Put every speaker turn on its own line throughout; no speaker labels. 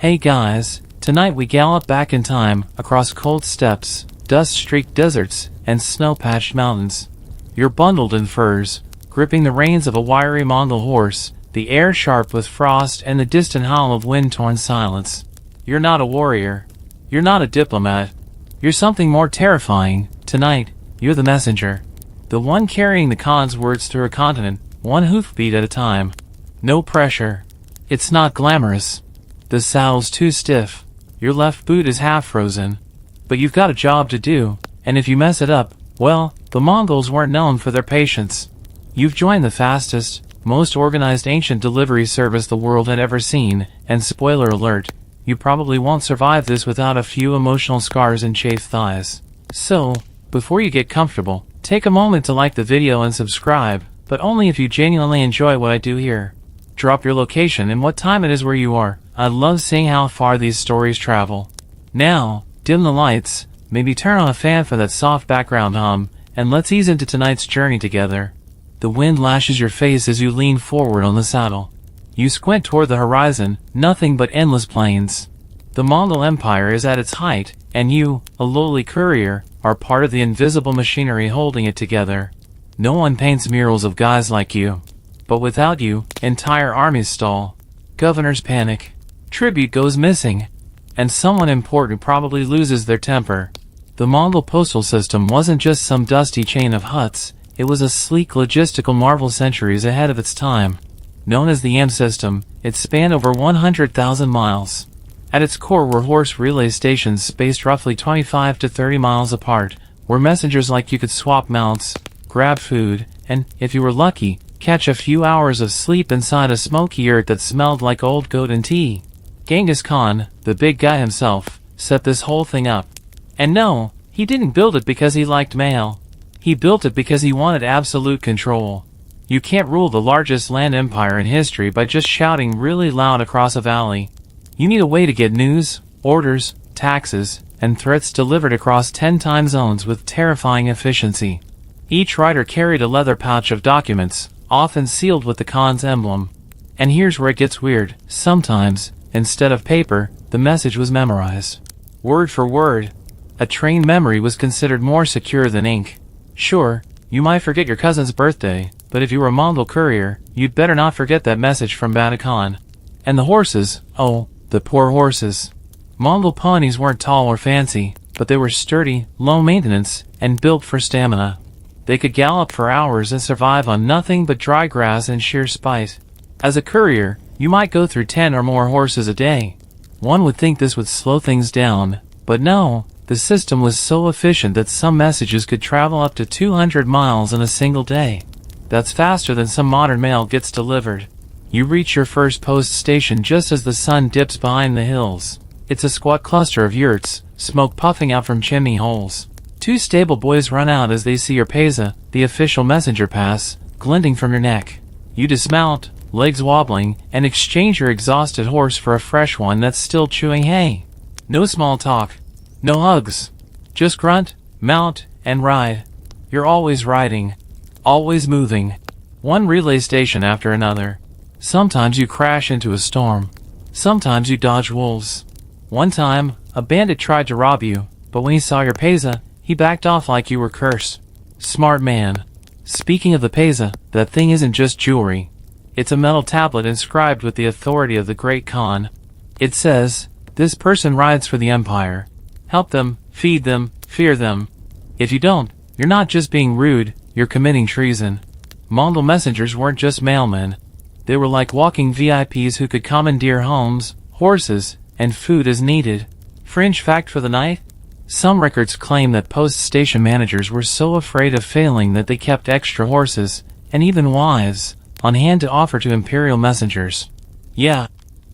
Hey guys, tonight we gallop back in time, across cold steppes, dust-streaked deserts, and snow-patched mountains. You're bundled in furs, gripping the reins of a wiry Mongol horse, the air sharp with frost and the distant howl of wind-torn silence. You're not a warrior. You're not a diplomat. You're something more terrifying. Tonight, you're the messenger. The one carrying the Khan's words through a continent, one hoofbeat at a time. No pressure. It's not glamorous. The saddle's too stiff. Your left boot is half frozen. But you've got a job to do, and if you mess it up, well, the Mongols weren't known for their patience. You've joined the fastest, most organized ancient delivery service the world had ever seen, and spoiler alert, you probably won't survive this without a few emotional scars and chafed thighs. So, before you get comfortable, take a moment to like the video and subscribe, but only if you genuinely enjoy what I do here. Drop your location and what time it is where you are. I love seeing how far these stories travel. Now, dim the lights, maybe turn on a fan for that soft background hum, and let's ease into tonight's journey together. The wind lashes your face as you lean forward on the saddle. You squint toward the horizon, nothing but endless plains. The Mongol Empire is at its height, and you, a lowly courier, are part of the invisible machinery holding it together. No one paints murals of guys like you. But without you, entire armies stall. Governors panic. Tribute goes missing. And someone important probably loses their temper. The Mongol postal system wasn't just some dusty chain of huts, it was a sleek logistical marvel centuries ahead of its time. Known as the AM system, it spanned over 100,000 miles. At its core were horse relay stations spaced roughly 25 to 30 miles apart, where messengers like you could swap mounts, grab food, and, if you were lucky, catch a few hours of sleep inside a smoky yurt that smelled like old goat and tea. Genghis Khan, the big guy himself, set this whole thing up. And no, he didn't build it because he liked mail. He built it because he wanted absolute control. You can't rule the largest land empire in history by just shouting really loud across a valley. You need a way to get news, orders, taxes, and threats delivered across 10 time zones with terrifying efficiency. Each rider carried a leather pouch of documents, often sealed with the Khan's emblem. And here's where it gets weird. Sometimes, instead of paper, the message was memorized. Word for word. A trained memory was considered more secure than ink. Sure, you might forget your cousin's birthday, but if you were a Mongol courier, you'd better not forget that message from Genghis Khan. And the horses, oh, the poor horses. Mongol ponies weren't tall or fancy, but they were sturdy, low maintenance, and built for stamina. They could gallop for hours and survive on nothing but dry grass and sheer spite. As a courier, you might go through 10 or more horses a day. One would think this would slow things down, but no, the system was so efficient that some messages could travel up to 200 miles in a single day. That's faster than some modern mail gets delivered. You reach your first post station just as the sun dips behind the hills. It's a squat cluster of yurts, smoke puffing out from chimney holes. 2 stable boys run out as they see your peza, the official messenger pass, glinting from your neck. You dismount, legs wobbling, and exchange your exhausted horse for a fresh one that's still chewing hay. No small talk. No hugs. Just grunt, mount, and ride. You're always riding. Always moving. One relay station after another. Sometimes you crash into a storm. Sometimes you dodge wolves. One time, a bandit tried to rob you, but when he saw your peza, he backed off like you were cursed. Smart man. Speaking of the peza, that thing isn't just jewelry. It's a metal tablet inscribed with the authority of the great Khan. It says, "This person rides for the Empire. Help them, feed them, fear them. If you don't, you're not just being rude, you're committing treason." Mongol messengers weren't just mailmen. They were like walking VIPs who could commandeer homes, horses, and food as needed. Fringe fact for the night? Some records claim that post station managers were so afraid of failing that they kept extra horses, and even wives, on hand to offer to imperial messengers. Yeah,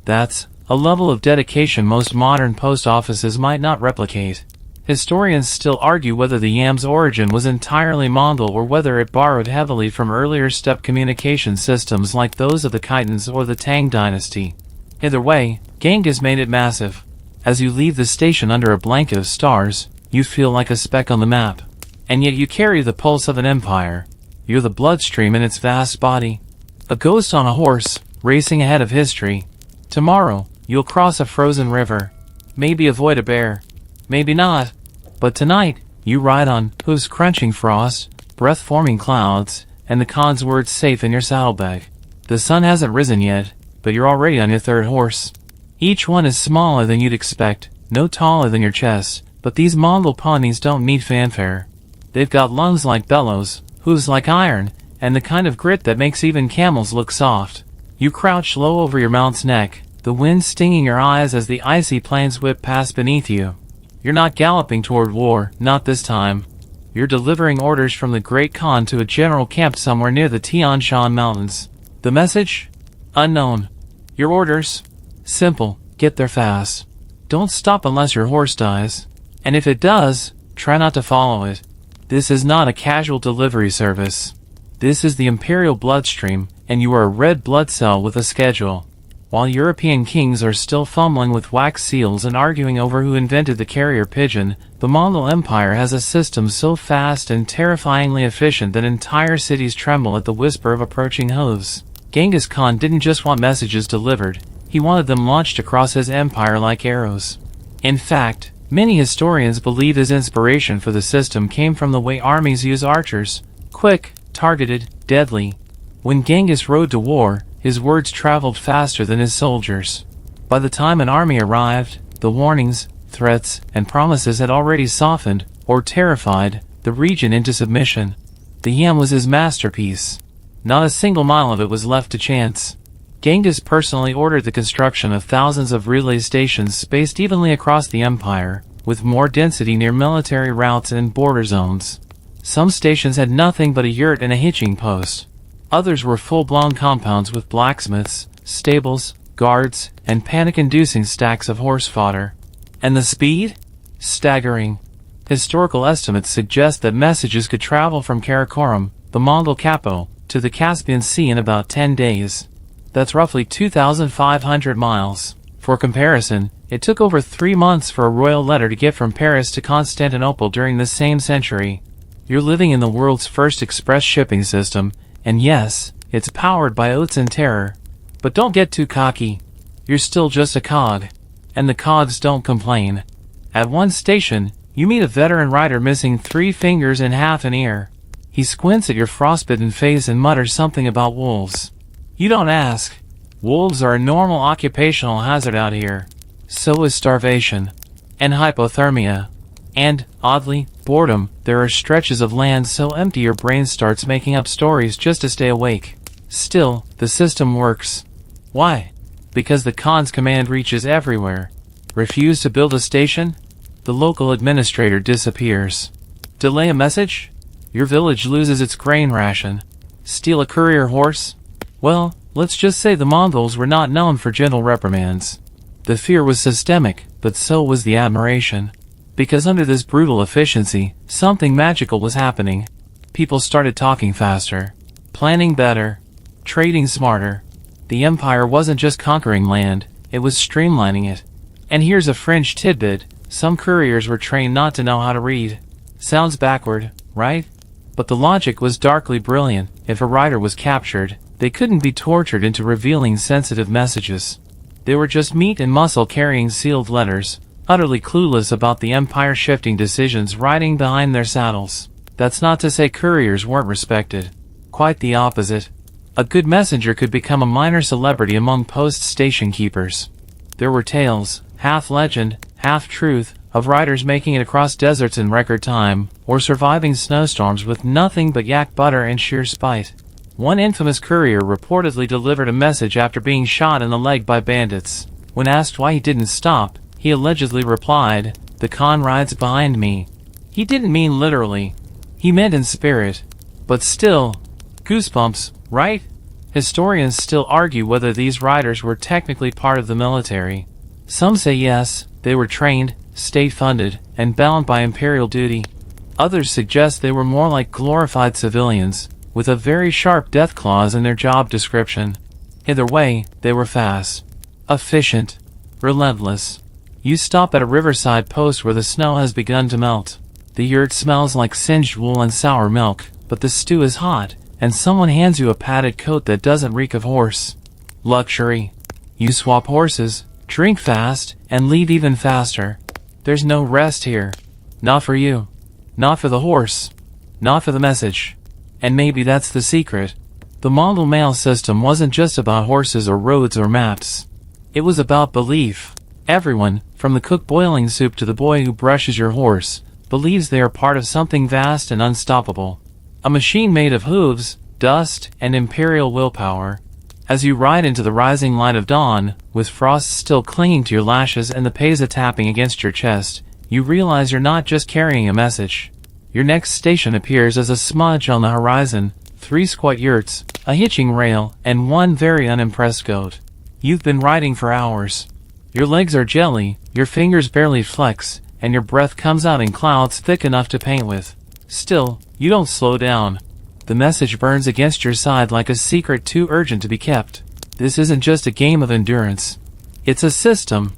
that's a level of dedication most modern post offices might not replicate. Historians still argue whether the yam's origin was entirely Mongol or whether it borrowed heavily from earlier steppe communication systems like those of the Khitans or the Tang dynasty. Either way, Genghis made it massive. As you leave the station under a blanket of stars, you feel like a speck on the map. And yet you carry the pulse of an empire. You're the bloodstream in its vast body. A ghost on a horse, racing ahead of history. Tomorrow, You'll cross a frozen river. Maybe avoid a bear. Maybe not. But tonight, you ride on hooves crunching frost, breath-forming clouds, and the Khan's words safe in your saddlebag. The sun hasn't risen yet, but you're already on your third horse. Each one is smaller than you'd expect, no taller than your chest, but these Mongol ponies don't need fanfare. They've got lungs like bellows, hooves like iron, and the kind of grit that makes even camels look soft. You crouch low over your mount's neck, the wind stinging your eyes as the icy plains whip past beneath you. You're not galloping toward war, not this time. You're delivering orders from the Great Khan to a general camp somewhere near the Tian Shan Mountains. The message? Unknown. Your orders? Simple, get there fast. Don't stop unless your horse dies. And if it does, try not to follow it. This is not a casual delivery service. This is the imperial bloodstream, and you are a red blood cell with a schedule. While European kings are still fumbling with wax seals and arguing over who invented the carrier pigeon, the Mongol Empire has a system so fast and terrifyingly efficient that entire cities tremble at the whisper of approaching hooves. Genghis Khan didn't just want messages delivered, he wanted them launched across his empire like arrows. In fact, many historians believe his inspiration for the system came from the way armies use archers: quick, targeted, deadly. When Genghis rode to war, his words traveled faster than his soldiers. By the time an army arrived, the warnings, threats, and promises had already softened, or terrified, the region into submission. The yam was his masterpiece. Not a single mile of it was left to chance. Genghis personally ordered the construction of thousands of relay stations spaced evenly across the empire, with more density near military routes and border zones. Some stations had nothing but a yurt and a hitching post. Others were full-blown compounds with blacksmiths, stables, guards, and panic-inducing stacks of horse fodder. And the speed? Staggering. Historical estimates suggest that messages could travel from Karakorum, the Mongol capital, to the Caspian Sea in about 10 days. That's roughly 2,500 miles. For comparison, it took over 3 months for a royal letter to get from Paris to Constantinople during this same century. You're living in the world's first express shipping system, and yes, it's powered by oats and terror. But don't get too cocky. You're still just a cog. And the cogs don't complain. At one station, you meet a veteran rider missing 3 fingers and half an ear. He squints at your frostbitten face and mutters something about wolves. You don't ask. Wolves are a normal occupational hazard out here. So is starvation. And hypothermia. And, oddly, boredom. There are stretches of land so empty your brain starts making up stories just to stay awake. Still, the system works. Why? Because the Khan's command reaches everywhere. Refuse to build a station? The local administrator disappears. Delay a message? Your village loses its grain ration. Steal a courier horse? Well, let's just say the Mongols were not known for gentle reprimands. The fear was systemic, but so was the admiration. Because under this brutal efficiency, something magical was happening. People started talking faster, planning better, trading smarter. The empire wasn't just conquering land, it was streamlining it. And here's a fringe tidbit: some couriers were trained not to know how to read. Sounds backward, right? But the logic was darkly brilliant. If a rider was captured, they couldn't be tortured into revealing sensitive messages. They were just meat and muscle carrying sealed letters, utterly clueless about the empire-shifting decisions riding behind their saddles. That's not to say couriers weren't respected. Quite the opposite. A good messenger could become a minor celebrity among post station keepers. There were tales, half legend, half truth, of riders making it across deserts in record time, or surviving snowstorms with nothing but yak butter and sheer spite. One infamous courier reportedly delivered a message after being shot in the leg by bandits. When asked why he didn't stop, he allegedly replied, "The Khan rides behind me." He didn't mean literally. He meant in spirit. But still, goosebumps, right? Historians still argue whether these riders were technically part of the military. Some say yes, they were trained, state-funded, and bound by imperial duty. Others suggest they were more like glorified civilians, with a very sharp death clause in their job description. Either way, they were fast, efficient, relentless. You stop at a riverside post where the snow has begun to melt. The yurt smells like singed wool and sour milk, but the stew is hot, and someone hands you a padded coat that doesn't reek of horse. Luxury. You swap horses, Drink fast, and leave even faster. There's no rest here. Not for you. Not for the horse. Not for the message. And maybe that's the secret. The Mongol mail system wasn't just about horses or roads or maps. It was about belief. Everyone, from the cook boiling soup to the boy who brushes your horse, believes they are part of something vast and unstoppable. A machine made of hooves, dust, and imperial willpower. As you ride into the rising light of dawn, with frost still clinging to your lashes and the pesa tapping against your chest, you realize you're not just carrying a message. Your next station appears as a smudge on the horizon, 3 squat yurts, a hitching rail, and 1 very unimpressed goat. You've been riding for hours. Your legs are jelly, your fingers barely flex, and your breath comes out in clouds thick enough to paint with. Still, you don't slow down. The message burns against your side like a secret too urgent to be kept. This isn't just a game of endurance. It's a system.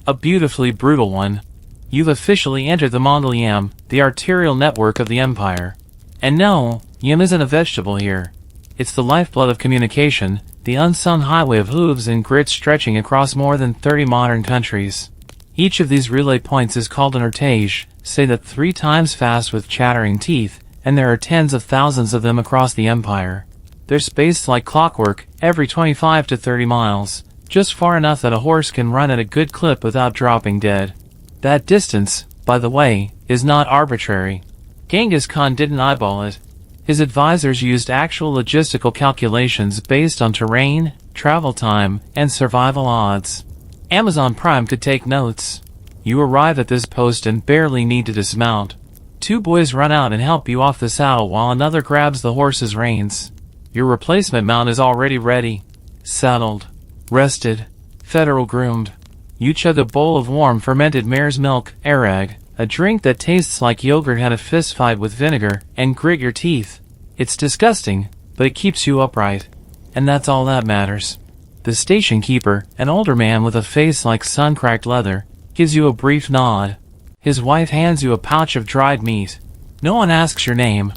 A beautifully brutal one. You've officially entered the Mongol yam, the arterial network of the empire. And no, yam isn't a vegetable here. It's the lifeblood of communication, the unsung highway of hooves and grit stretching across more than 30 modern countries. Each of these relay points is called an ertage, say that 3 times fast with chattering teeth, and there are tens of thousands of them across the empire. They're spaced like clockwork, every 25 to 30 miles, just far enough that a horse can run at a good clip without dropping dead. That distance, by the way, is not arbitrary. Genghis Khan didn't eyeball it. His advisors used actual logistical calculations based on terrain, travel time, and survival odds. Amazon Prime could take notes. You arrive at this post and barely need to dismount. 2 boys run out and help you off the saddle while another grabs the horse's reins. Your replacement mount is already ready. Saddled. Rested. Federal groomed. You chug a bowl of warm fermented mare's milk, arag, a drink that tastes like yogurt had a fist fight with vinegar, and grit your teeth. It's disgusting, but it keeps you upright. And that's all that matters. The station keeper, an older man with a face like sun-cracked leather, gives you a brief nod. His wife hands you a pouch of dried meat. No one asks your name.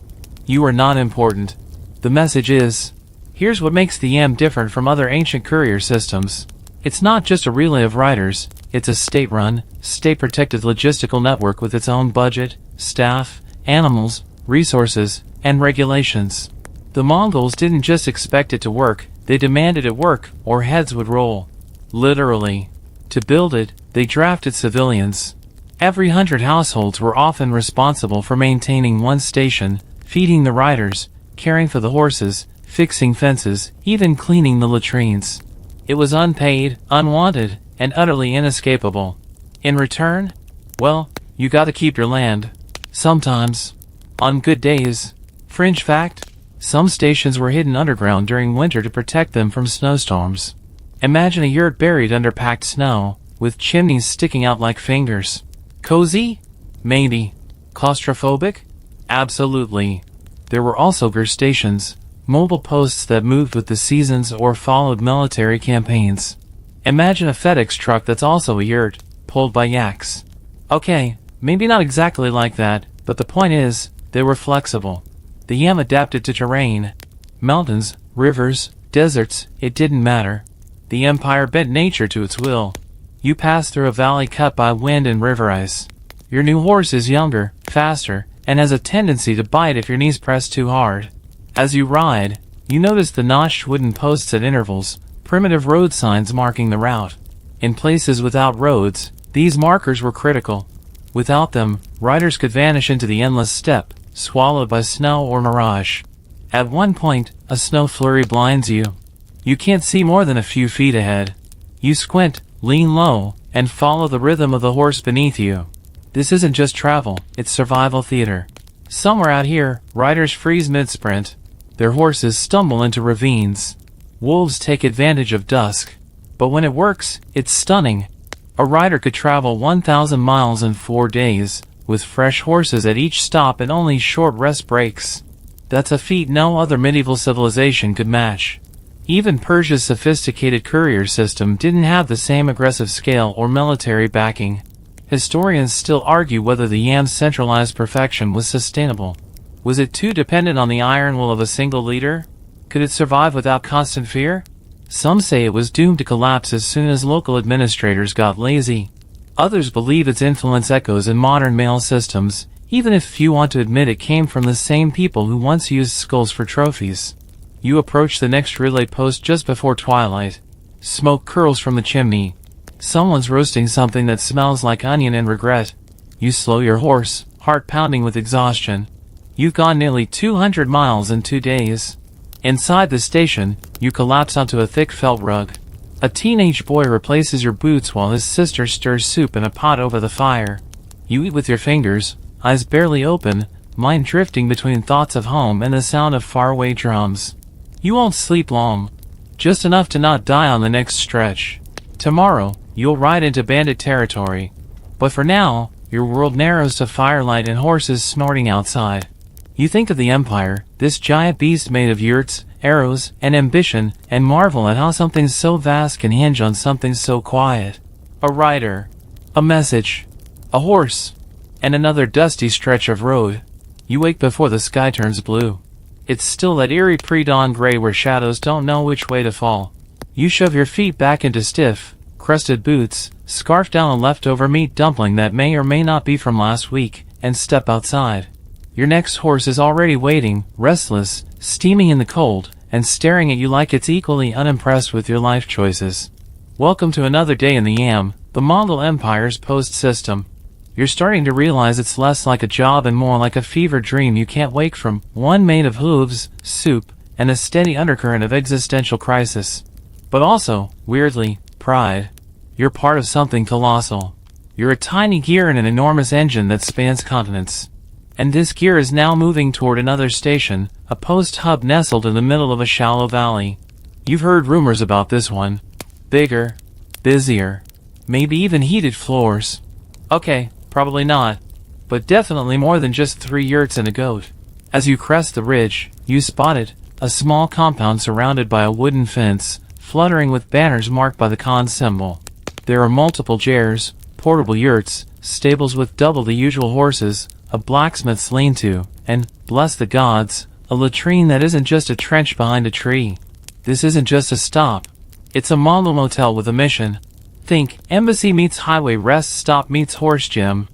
You are not important. The message is, here's what makes the yam different from other ancient courier systems. It's not just a relay of riders, it's a state-run, state-protected logistical network with its own budget, staff, animals, resources, and regulations. The Mongols didn't just expect it to work, they demanded it work, or heads would roll. Literally. To build it, they drafted civilians. Every 100 households were often responsible for maintaining one station, feeding the riders, caring for the horses, fixing fences, even cleaning the latrines. It was unpaid, unwanted, and utterly inescapable. In return, well, you gotta keep your land. Sometimes. On good days. Fringe fact, some stations were hidden underground during winter to protect them from snowstorms. Imagine a yurt buried under packed snow, with chimneys sticking out like fingers. Cozy? Maybe. Claustrophobic? Absolutely. There were also gur stations, mobile posts that moved with the seasons or followed military campaigns. Imagine a FedEx truck that's also a yurt, pulled by yaks. Okay, maybe not exactly like that, but the point is, they were flexible. The yam adapted to terrain. Mountains, rivers, deserts, it didn't matter. The empire bent nature to its will. You pass through a valley cut by wind and river ice. Your new horse is younger, faster, and has a tendency to bite if your knees press too hard. As you ride, you notice the notched wooden posts at intervals, primitive road signs marking the route. In places without roads, these markers were critical. Without them, riders could vanish into the endless steppe, swallowed by snow or mirage. At one point, a snow flurry blinds you. You can't see more than a few feet ahead. You squint, lean low, and follow the rhythm of the horse beneath you. This isn't just travel, it's survival theater. Somewhere out here, riders freeze mid-sprint. Their horses stumble into ravines. Wolves take advantage of dusk. But when it works, it's stunning. A rider could travel 1,000 miles in 4 days, with fresh horses at each stop and only short rest breaks. That's a feat no other medieval civilization could match. Even Persia's sophisticated courier system didn't have the same aggressive scale or military backing. Historians still argue whether the yam's centralized perfection was sustainable. Was it too dependent on the iron will of a single leader? Could it survive without constant fear? Some say it was doomed to collapse as soon as local administrators got lazy. Others believe its influence echoes in modern mail systems, even if few want to admit it came from the same people who once used skulls for trophies. You approach the next relay post just before twilight. Smoke curls from the chimney. Someone's roasting something that smells like onion and regret. You slow your horse, heart pounding with exhaustion. You've gone nearly 200 miles in 2 days. Inside the station, you collapse onto a thick felt rug. A teenage boy replaces your boots while his sister stirs soup in a pot over the fire. You eat with your fingers, eyes barely open, mind drifting between thoughts of home and the sound of faraway drums. You won't sleep long, just enough to not die on the next stretch. Tomorrow, you'll ride into bandit territory. But for now, your world narrows to firelight and horses snorting outside. You think of the Empire, this giant beast made of yurts, arrows, and ambition, and marvel at how something so vast can hinge on something so quiet. A rider, a message, a horse, and another dusty stretch of road. You wake before the sky turns blue. It's still that eerie pre-dawn gray where shadows don't know which way to fall. You shove your feet back into stiff, crusted boots, scarf down a leftover meat dumpling that may or may not be from last week, and step outside. Your next horse is already waiting, restless, steaming in the cold, and staring at you like it's equally unimpressed with your life choices. Welcome to another day in the Yam, the Mongol Empire's post system. You're starting to realize it's less like a job and more like a fever dream you can't wake from, one made of hooves, soup, and a steady undercurrent of existential crisis. But also, weirdly, pride. You're part of something colossal. You're a tiny gear in an enormous engine that spans continents. And this gear is now moving toward another station, a post hub nestled in the middle of a shallow valley. You've heard rumors about this one. Bigger, busier, maybe even heated floors. Okay, probably not, but definitely more than just 3 yurts and a goat. As you crest the ridge, you spot it, a small compound surrounded by a wooden fence, fluttering with banners marked by the Khan symbol. There are multiple jairs, portable yurts, stables with double the usual horses, a blacksmith's lean-to, and, bless the gods, a latrine that isn't just a trench behind a tree. This isn't just a stop. It's a Mongol motel with a mission. Think, embassy meets highway rest stop meets horse gym.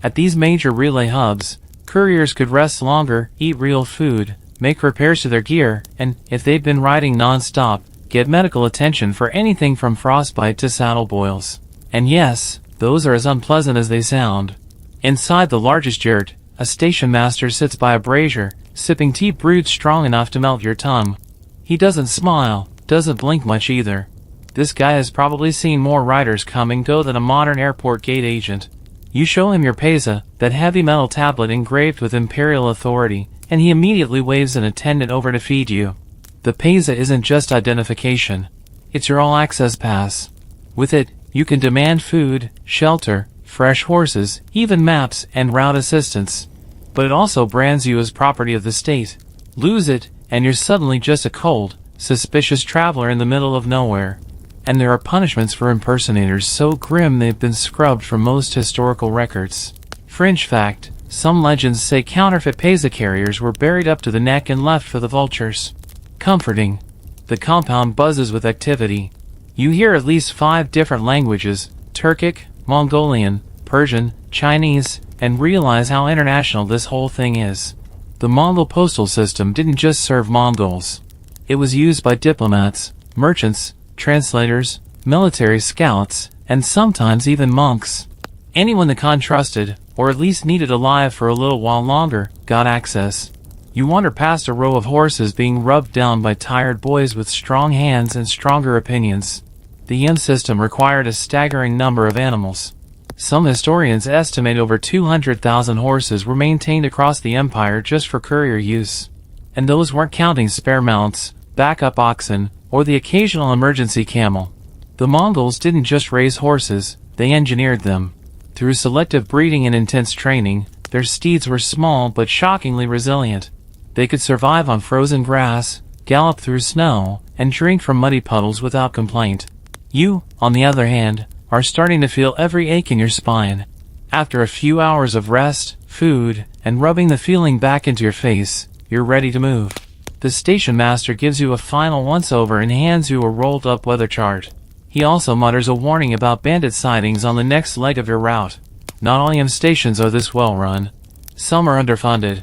At these major relay hubs, couriers could rest longer, eat real food, make repairs to their gear, and, if they've been riding non-stop, get medical attention for anything from frostbite to saddle boils. And yes, those are as unpleasant as they sound. Inside the largest yurt, a station master sits by a brazier, sipping tea brewed strong enough to melt your tongue. He doesn't smile, doesn't blink much either. This guy has probably seen more riders come and go than a modern airport gate agent. You show him your pesa, that heavy metal tablet engraved with imperial authority, and he immediately waves an attendant over to feed you. The pesa isn't just identification. It's your all-access pass. With it, you can demand food, shelter, fresh horses, even maps, and route assistance. But it also brands you as property of the state. Lose it, and you're suddenly just a cold, suspicious traveler in the middle of nowhere. And there are punishments for impersonators so grim they've been scrubbed from most historical records. Fringe fact, some legends say counterfeit pesa carriers were buried up to the neck and left for the vultures. Comforting. The compound buzzes with activity. You hear at least 5 different languages, Turkic, Mongolian, Persian, Chinese, and realize how international this whole thing is. The Mongol postal system didn't just serve Mongols. It was used by diplomats, merchants, translators, military scouts, and sometimes even monks. Anyone the Khan trusted, or at least needed alive for a little while longer, got access. You wander past a row of horses being rubbed down by tired boys with strong hands and stronger opinions. The yin system required a staggering number of animals. Some historians estimate over 200,000 horses were maintained across the empire just for courier use. And those weren't counting spare mounts, backup oxen, or the occasional emergency camel. The Mongols didn't just raise horses, they engineered them. Through selective breeding and intense training, their steeds were small but shockingly resilient. They could survive on frozen grass, gallop through snow, and drink from muddy puddles without complaint. You, on the other hand, are starting to feel every ache in your spine. After a few hours of rest, food, and rubbing the feeling back into your face, you're ready to move. The station master gives you a final once-over and hands you a rolled-up weather chart. He also mutters a warning about bandit sightings on the next leg of your route. Not all stations are this well run. Some are underfunded.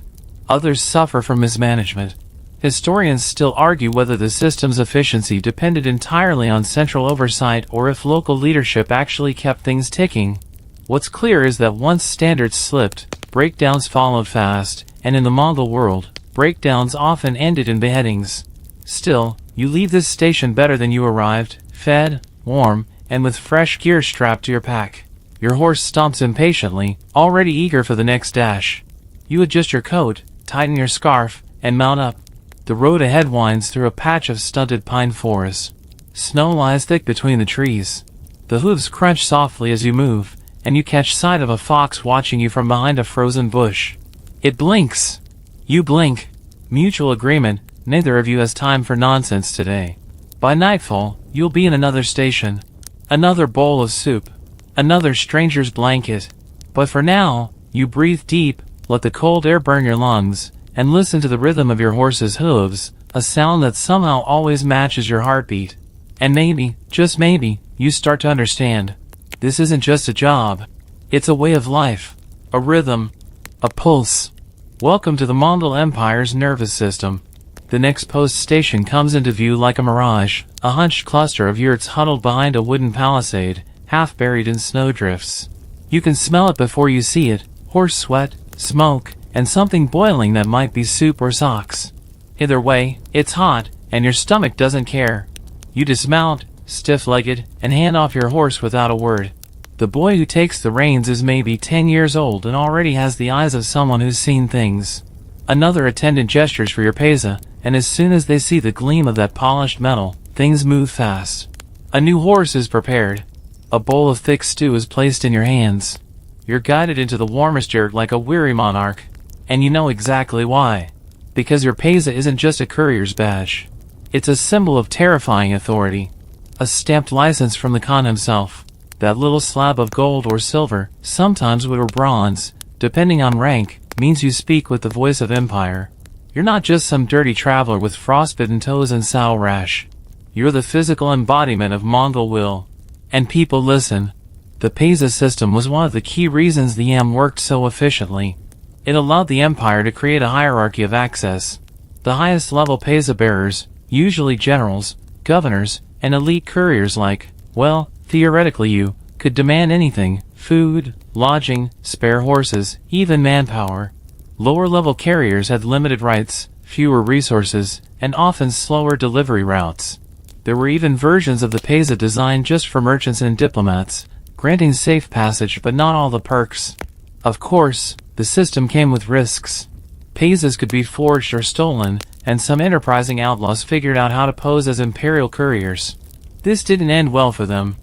Others suffer from mismanagement. Historians still argue whether the system's efficiency depended entirely on central oversight or if local leadership actually kept things ticking. What's clear is that once standards slipped, breakdowns followed fast, and in the Mongol world, breakdowns often ended in beheadings. Still, you leave this station better than you arrived, fed, warm, and with fresh gear strapped to your pack. Your horse stomps impatiently, already eager for the next dash. You adjust your coat, tighten your scarf, and mount up. The road ahead winds through a patch of stunted pine forest. Snow lies thick between the trees. The hooves crunch softly as you move, and you catch sight of a fox watching you from behind a frozen bush. It blinks. You blink. Mutual agreement, neither of you has time for nonsense today. By nightfall, you'll be in another station. Another bowl of soup. Another stranger's blanket. But for now, you breathe deep, let the cold air burn your lungs, and listen to the rhythm of your horse's hooves, a sound that somehow always matches your heartbeat. And maybe, just maybe, you start to understand. This isn't just a job. It's a way of life. A rhythm. A pulse. Welcome to the Mongol Empire's nervous system. The next post station comes into view like a mirage, a hunched cluster of yurts huddled behind a wooden palisade, half buried in snowdrifts. You can smell it before you see it, horse sweat, smoke, and something boiling that might be soup or socks. Either way, it's hot, and your stomach doesn't care. You dismount, stiff-legged, and hand off your horse without a word. The boy who takes the reins is maybe 10 years old and already has the eyes of someone who's seen things. Another attendant gestures for your pesa, and as soon as they see the gleam of that polished metal, things move fast. A new horse is prepared. A bowl of thick stew is placed in your hands. You're guided into the warmest yurt like a weary monarch. And you know exactly why. Because your pesa isn't just a courier's badge. It's a symbol of terrifying authority. A stamped license from the Khan himself. That little slab of gold or silver, sometimes wood or bronze, depending on rank, means you speak with the voice of empire. You're not just some dirty traveler with frostbitten toes and sow rash. You're the physical embodiment of Mongol will. And people listen. The pesa system was one of the key reasons the Yam worked so efficiently. It allowed the empire to create a hierarchy of access. The highest level pesa bearers, usually generals, governors, and elite couriers like, well, theoretically you, could demand anything, food, lodging, spare horses, even manpower. Lower level carriers had limited rights, fewer resources, and often slower delivery routes. There were even versions of the pesa designed just for merchants and diplomats, granting safe passage but not all the perks. Of course, the system came with risks. Pesas could be forged or stolen, and some enterprising outlaws figured out how to pose as imperial couriers. This didn't end well for them.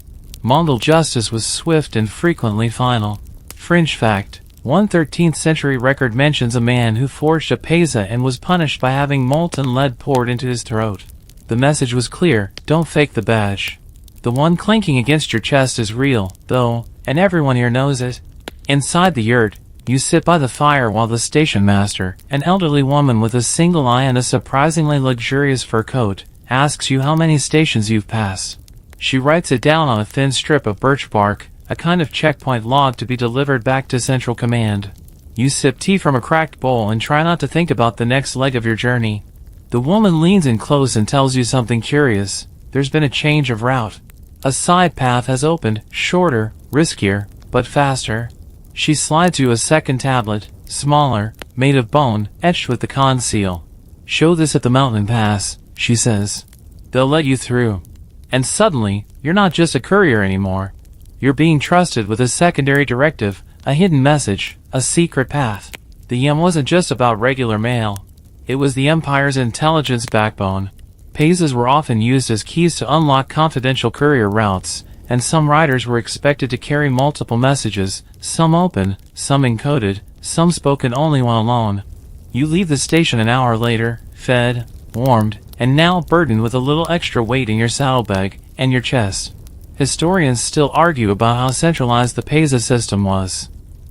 Mongol justice was swift and frequently final. Fringe fact: one 13th century record mentions a man who forged a pesa and was punished by having molten lead poured into his throat. The message was clear: don't fake the badge. The one clinking against your chest is real, though, and everyone here knows it. Inside the yurt, you sit by the fire while the station master, an elderly woman with a single eye and a surprisingly luxurious fur coat, asks you how many stations you've passed. She writes it down on a thin strip of birch bark, a kind of checkpoint log to be delivered back to Central Command. You sip tea from a cracked bowl and try not to think about the next leg of your journey. The woman leans in close and tells you something curious. There's been a change of route. A side path has opened, shorter, riskier, but faster. She slides you a second tablet, smaller, made of bone, etched with the Khan seal. Show this at the mountain pass, she says. They'll let you through. And suddenly, you're not just a courier anymore. You're being trusted with a secondary directive, a hidden message, a secret path. The Yam wasn't just about regular mail. It was the Empire's intelligence backbone. Pesas were often used as keys to unlock confidential courier routes, and some riders were expected to carry multiple messages, some open, some encoded, some spoken only while alone. You leave the station an hour later, fed, warmed, and now burdened with a little extra weight in your saddlebag and your chest. Historians still argue about how centralized the pesa system was.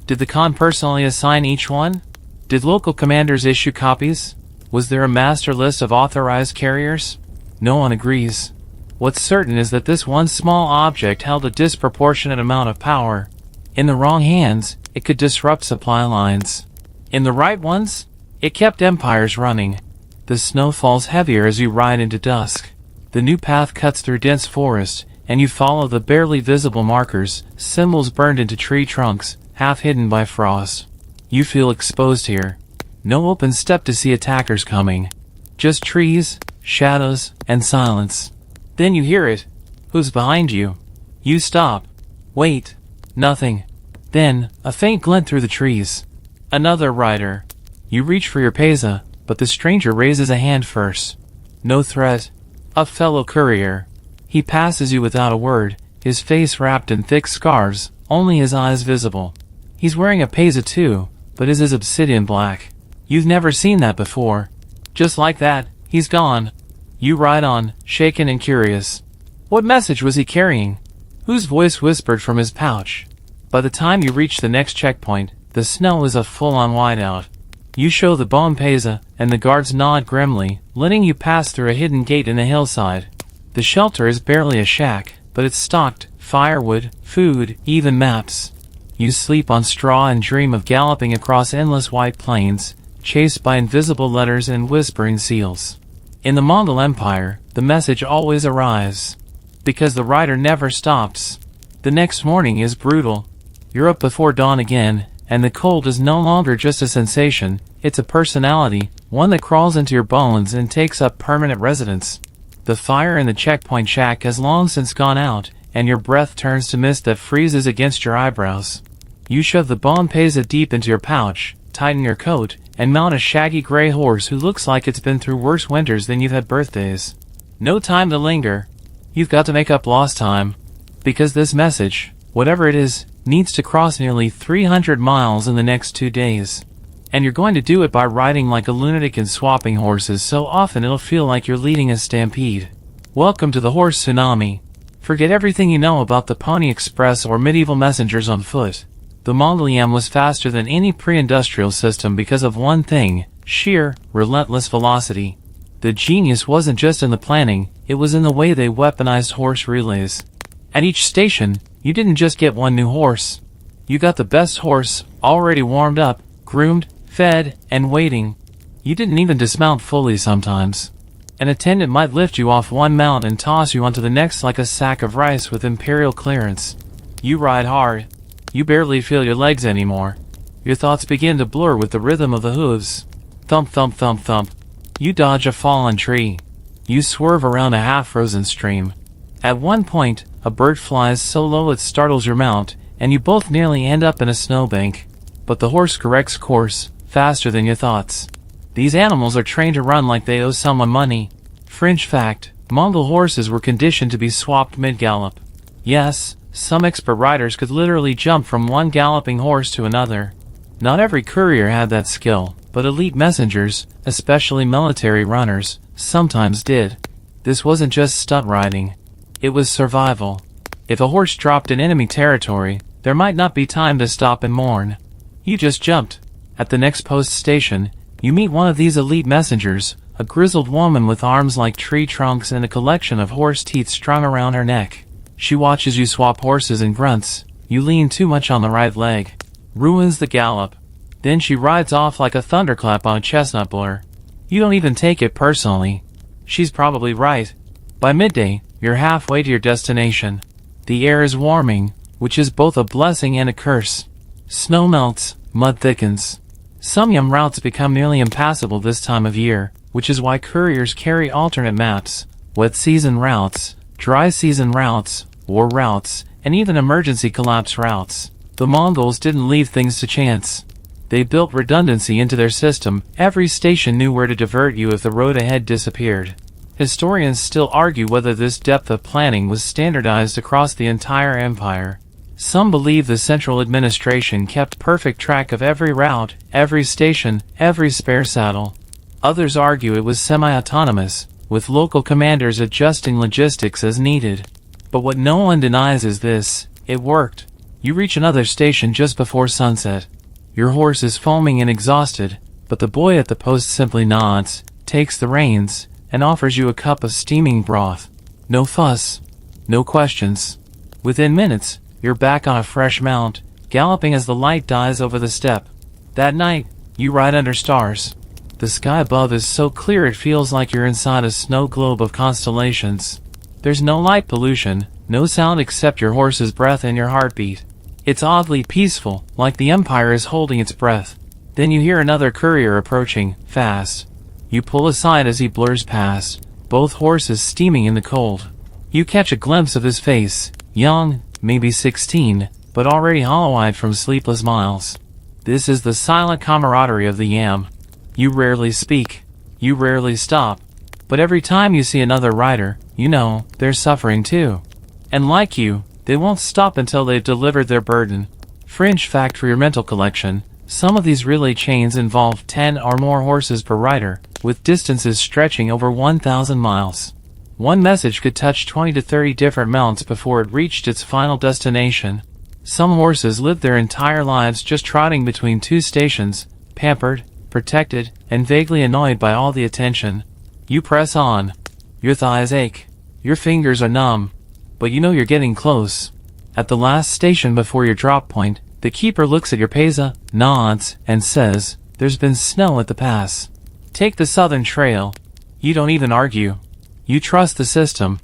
Did the Khan personally assign each one? Did local commanders issue copies? Was there a master list of authorized carriers? No one agrees. What's certain is that this one small object held a disproportionate amount of power. In the wrong hands, it could disrupt supply lines. In the right ones, it kept empires running. The snow falls heavier as you ride into dusk. The new path cuts through dense forest, and you follow the barely visible markers, symbols burned into tree trunks, half hidden by frost. You feel exposed here. No open step to see attackers coming. Just trees, shadows, and silence. Then you hear it. Who's behind you? You stop. Wait. Nothing. Then, a faint glint through the trees. Another rider. You reach for your peza, but the stranger raises a hand first. No threat. A fellow courier. He passes you without a word, his face wrapped in thick scarves, only his eyes visible. He's wearing a peza too, but his is obsidian black. You've never seen that before. Just like that, he's gone. You ride on, shaken and curious. What message was he carrying? Whose voice whispered from his pouch? By the time you reach the next checkpoint, the snow is a full-on whiteout. You show the bone peza, and the guards nod grimly, letting you pass through a hidden gate in the hillside. The shelter is barely a shack, but it's stocked, firewood, food, even maps. You sleep on straw and dream of galloping across endless white plains, chased by invisible letters and whispering seals. In the Mongol Empire, the message always arrives. Because the rider never stops. The next morning is brutal. You're up before dawn again, and the cold is no longer just a sensation, it's a personality, one that crawls into your bones and takes up permanent residence. The fire in the checkpoint shack has long since gone out, and your breath turns to mist that freezes against your eyebrows. You shove the bone peza deep into your pouch, tighten your coat, and mount a shaggy gray horse who looks like it's been through worse winters than you've had birthdays. No time to linger. You've got to make up lost time. Because this message, whatever it is, needs to cross nearly 300 miles in the next 2 days. And you're going to do it by riding like a lunatic and swapping horses so often it'll feel like you're leading a stampede. Welcome to the horse tsunami. Forget everything you know about the Pony Express or medieval messengers on foot. The Mongolian was faster than any pre-industrial system because of one thing, sheer, relentless velocity. The genius wasn't just in the planning, it was in the way they weaponized horse relays. At each station, you didn't just get one new horse. You got the best horse, already warmed up, groomed, fed, and waiting. You didn't even dismount fully sometimes. An attendant might lift you off one mount and toss you onto the next like a sack of rice with imperial clearance. You ride hard. You barely feel your legs anymore. Your thoughts begin to blur with the rhythm of the hooves. Thump, thump, thump, thump. You dodge a fallen tree. You swerve around a half-frozen stream. At one point, a bird flies so low it startles your mount, and you both nearly end up in a snowbank. But the horse corrects course, faster than your thoughts. These animals are trained to run like they owe someone money. Fringe fact, Mongol horses were conditioned to be swapped mid-gallop. Yes, some expert riders could literally jump from one galloping horse to another. Not every courier had that skill, but elite messengers, especially military runners, sometimes did. This wasn't just stunt riding. It was survival. If a horse dropped in enemy territory, there might not be time to stop and mourn. You just jumped. At the next post station, you meet one of these elite messengers, a grizzled woman with arms like tree trunks and a collection of horse teeth strung around her neck. She watches you swap horses and grunts. You lean too much on the right leg. Ruins the gallop. Then she rides off like a thunderclap on a chestnut blur. You don't even take it personally. She's probably right. By midday, you're halfway to your destination. The air is warming, which is both a blessing and a curse. Snow melts, mud thickens. Some routes become nearly impassable this time of year, which is why couriers carry alternate maps, wet season routes, dry season routes, war routes, and even emergency collapse routes. The Mongols didn't leave things to chance. They built redundancy into their system. Every station knew where to divert you if the road ahead disappeared. Historians still argue whether this depth of planning was standardized across the entire empire. Some believe the central administration kept perfect track of every route, every station, every spare saddle. Others argue it was semi-autonomous, with local commanders adjusting logistics as needed. But what no one denies is this: it worked. You reach another station just before sunset. Your horse is foaming and exhausted, but the boy at the post simply nods, takes the reins, and offers you a cup of steaming broth. No fuss. No questions. Within minutes, you're back on a fresh mount, galloping as the light dies over the steppe. That night, you ride under stars. The sky above is so clear it feels like you're inside a snow globe of constellations. There's no light pollution, no sound except your horse's breath and your heartbeat. It's oddly peaceful, like the Empire is holding its breath. Then you hear another courier approaching, fast. You pull aside as he blurs past, both horses steaming in the cold. You catch a glimpse of his face, young, maybe 16, but already hollow-eyed from sleepless miles. This is the silent camaraderie of the Yam. You rarely speak. You rarely stop. But every time you see another rider, you know, they're suffering too. And like you, they won't stop until they've delivered their burden. Fringe fact for your mental collection, some of these relay chains involve 10 or more horses per rider, with distances stretching over 1,000 miles. One message could touch 20 to 30 different mounts before it reached its final destination. Some horses live their entire lives just trotting between two stations, pampered, protected, and vaguely annoyed by all the attention. You press on. Your thighs ache. Your fingers are numb. But you know you're getting close. At the last station before your drop point, the keeper looks at your pesa, nods, and says, "There's been snow at the pass. Take the southern trail." You don't even argue. You trust the system.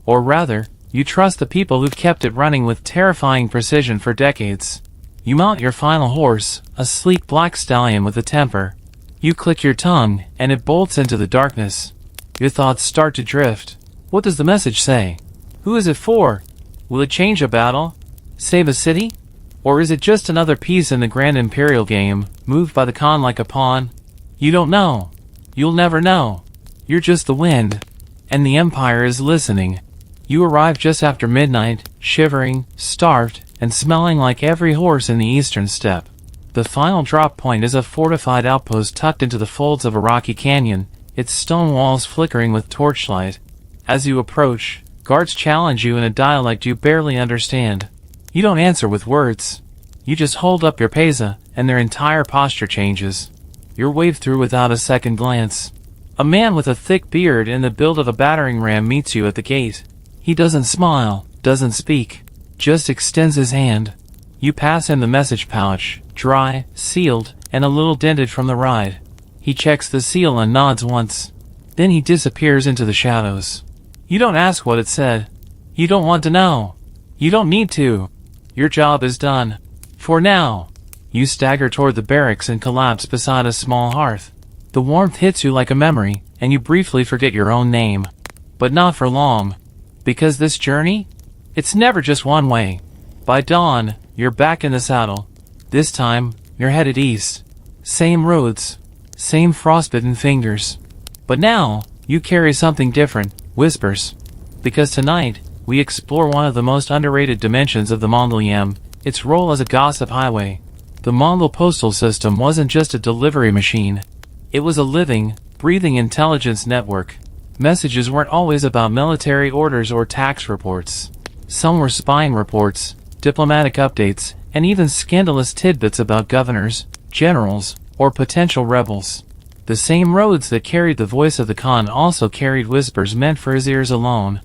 Or rather, you trust the people who've kept it running with terrifying precision for decades. You mount your final horse, a sleek black stallion with a temper. You click your tongue, and it bolts into the darkness. Your thoughts start to drift. What does the message say? Who is it for? Will it change a battle? Save a city? Or is it just another piece in the grand imperial game, moved by the Khan like a pawn? You don't know. You'll never know. You're just the wind. And the Empire is listening. You arrive just after midnight, shivering, starved, and smelling like every horse in the eastern steppe. The final drop point is a fortified outpost tucked into the folds of a rocky canyon, its stone walls flickering with torchlight. As you approach, guards challenge you in a dialect you barely understand. You don't answer with words. You just hold up your pesa, and their entire posture changes. You're waved through without a second glance. A man with a thick beard and the build of a battering ram meets you at the gate. He doesn't smile, doesn't speak, just extends his hand. You pass him the message pouch, dry, sealed, and a little dented from the ride. He checks the seal and nods once. Then he disappears into the shadows. You don't ask what it said. You don't want to know. You don't need to. Your job is done. For now. You stagger toward the barracks and collapse beside a small hearth. The warmth hits you like a memory, and you briefly forget your own name. But not for long. Because this journey? It's never just one way. By dawn, you're back in the saddle. This time, you're headed east. Same roads. Same frostbitten fingers. But now, you carry something different, whispers. Because tonight, we explore one of the most underrated dimensions of the Mongol Yam, its role as a gossip highway. The Mongol postal system wasn't just a delivery machine. It was a living, breathing intelligence network. Messages weren't always about military orders or tax reports. Some were spying reports, diplomatic updates, and even scandalous tidbits about governors, generals, or potential rebels. The same roads that carried the voice of the Khan also carried whispers meant for his ears alone.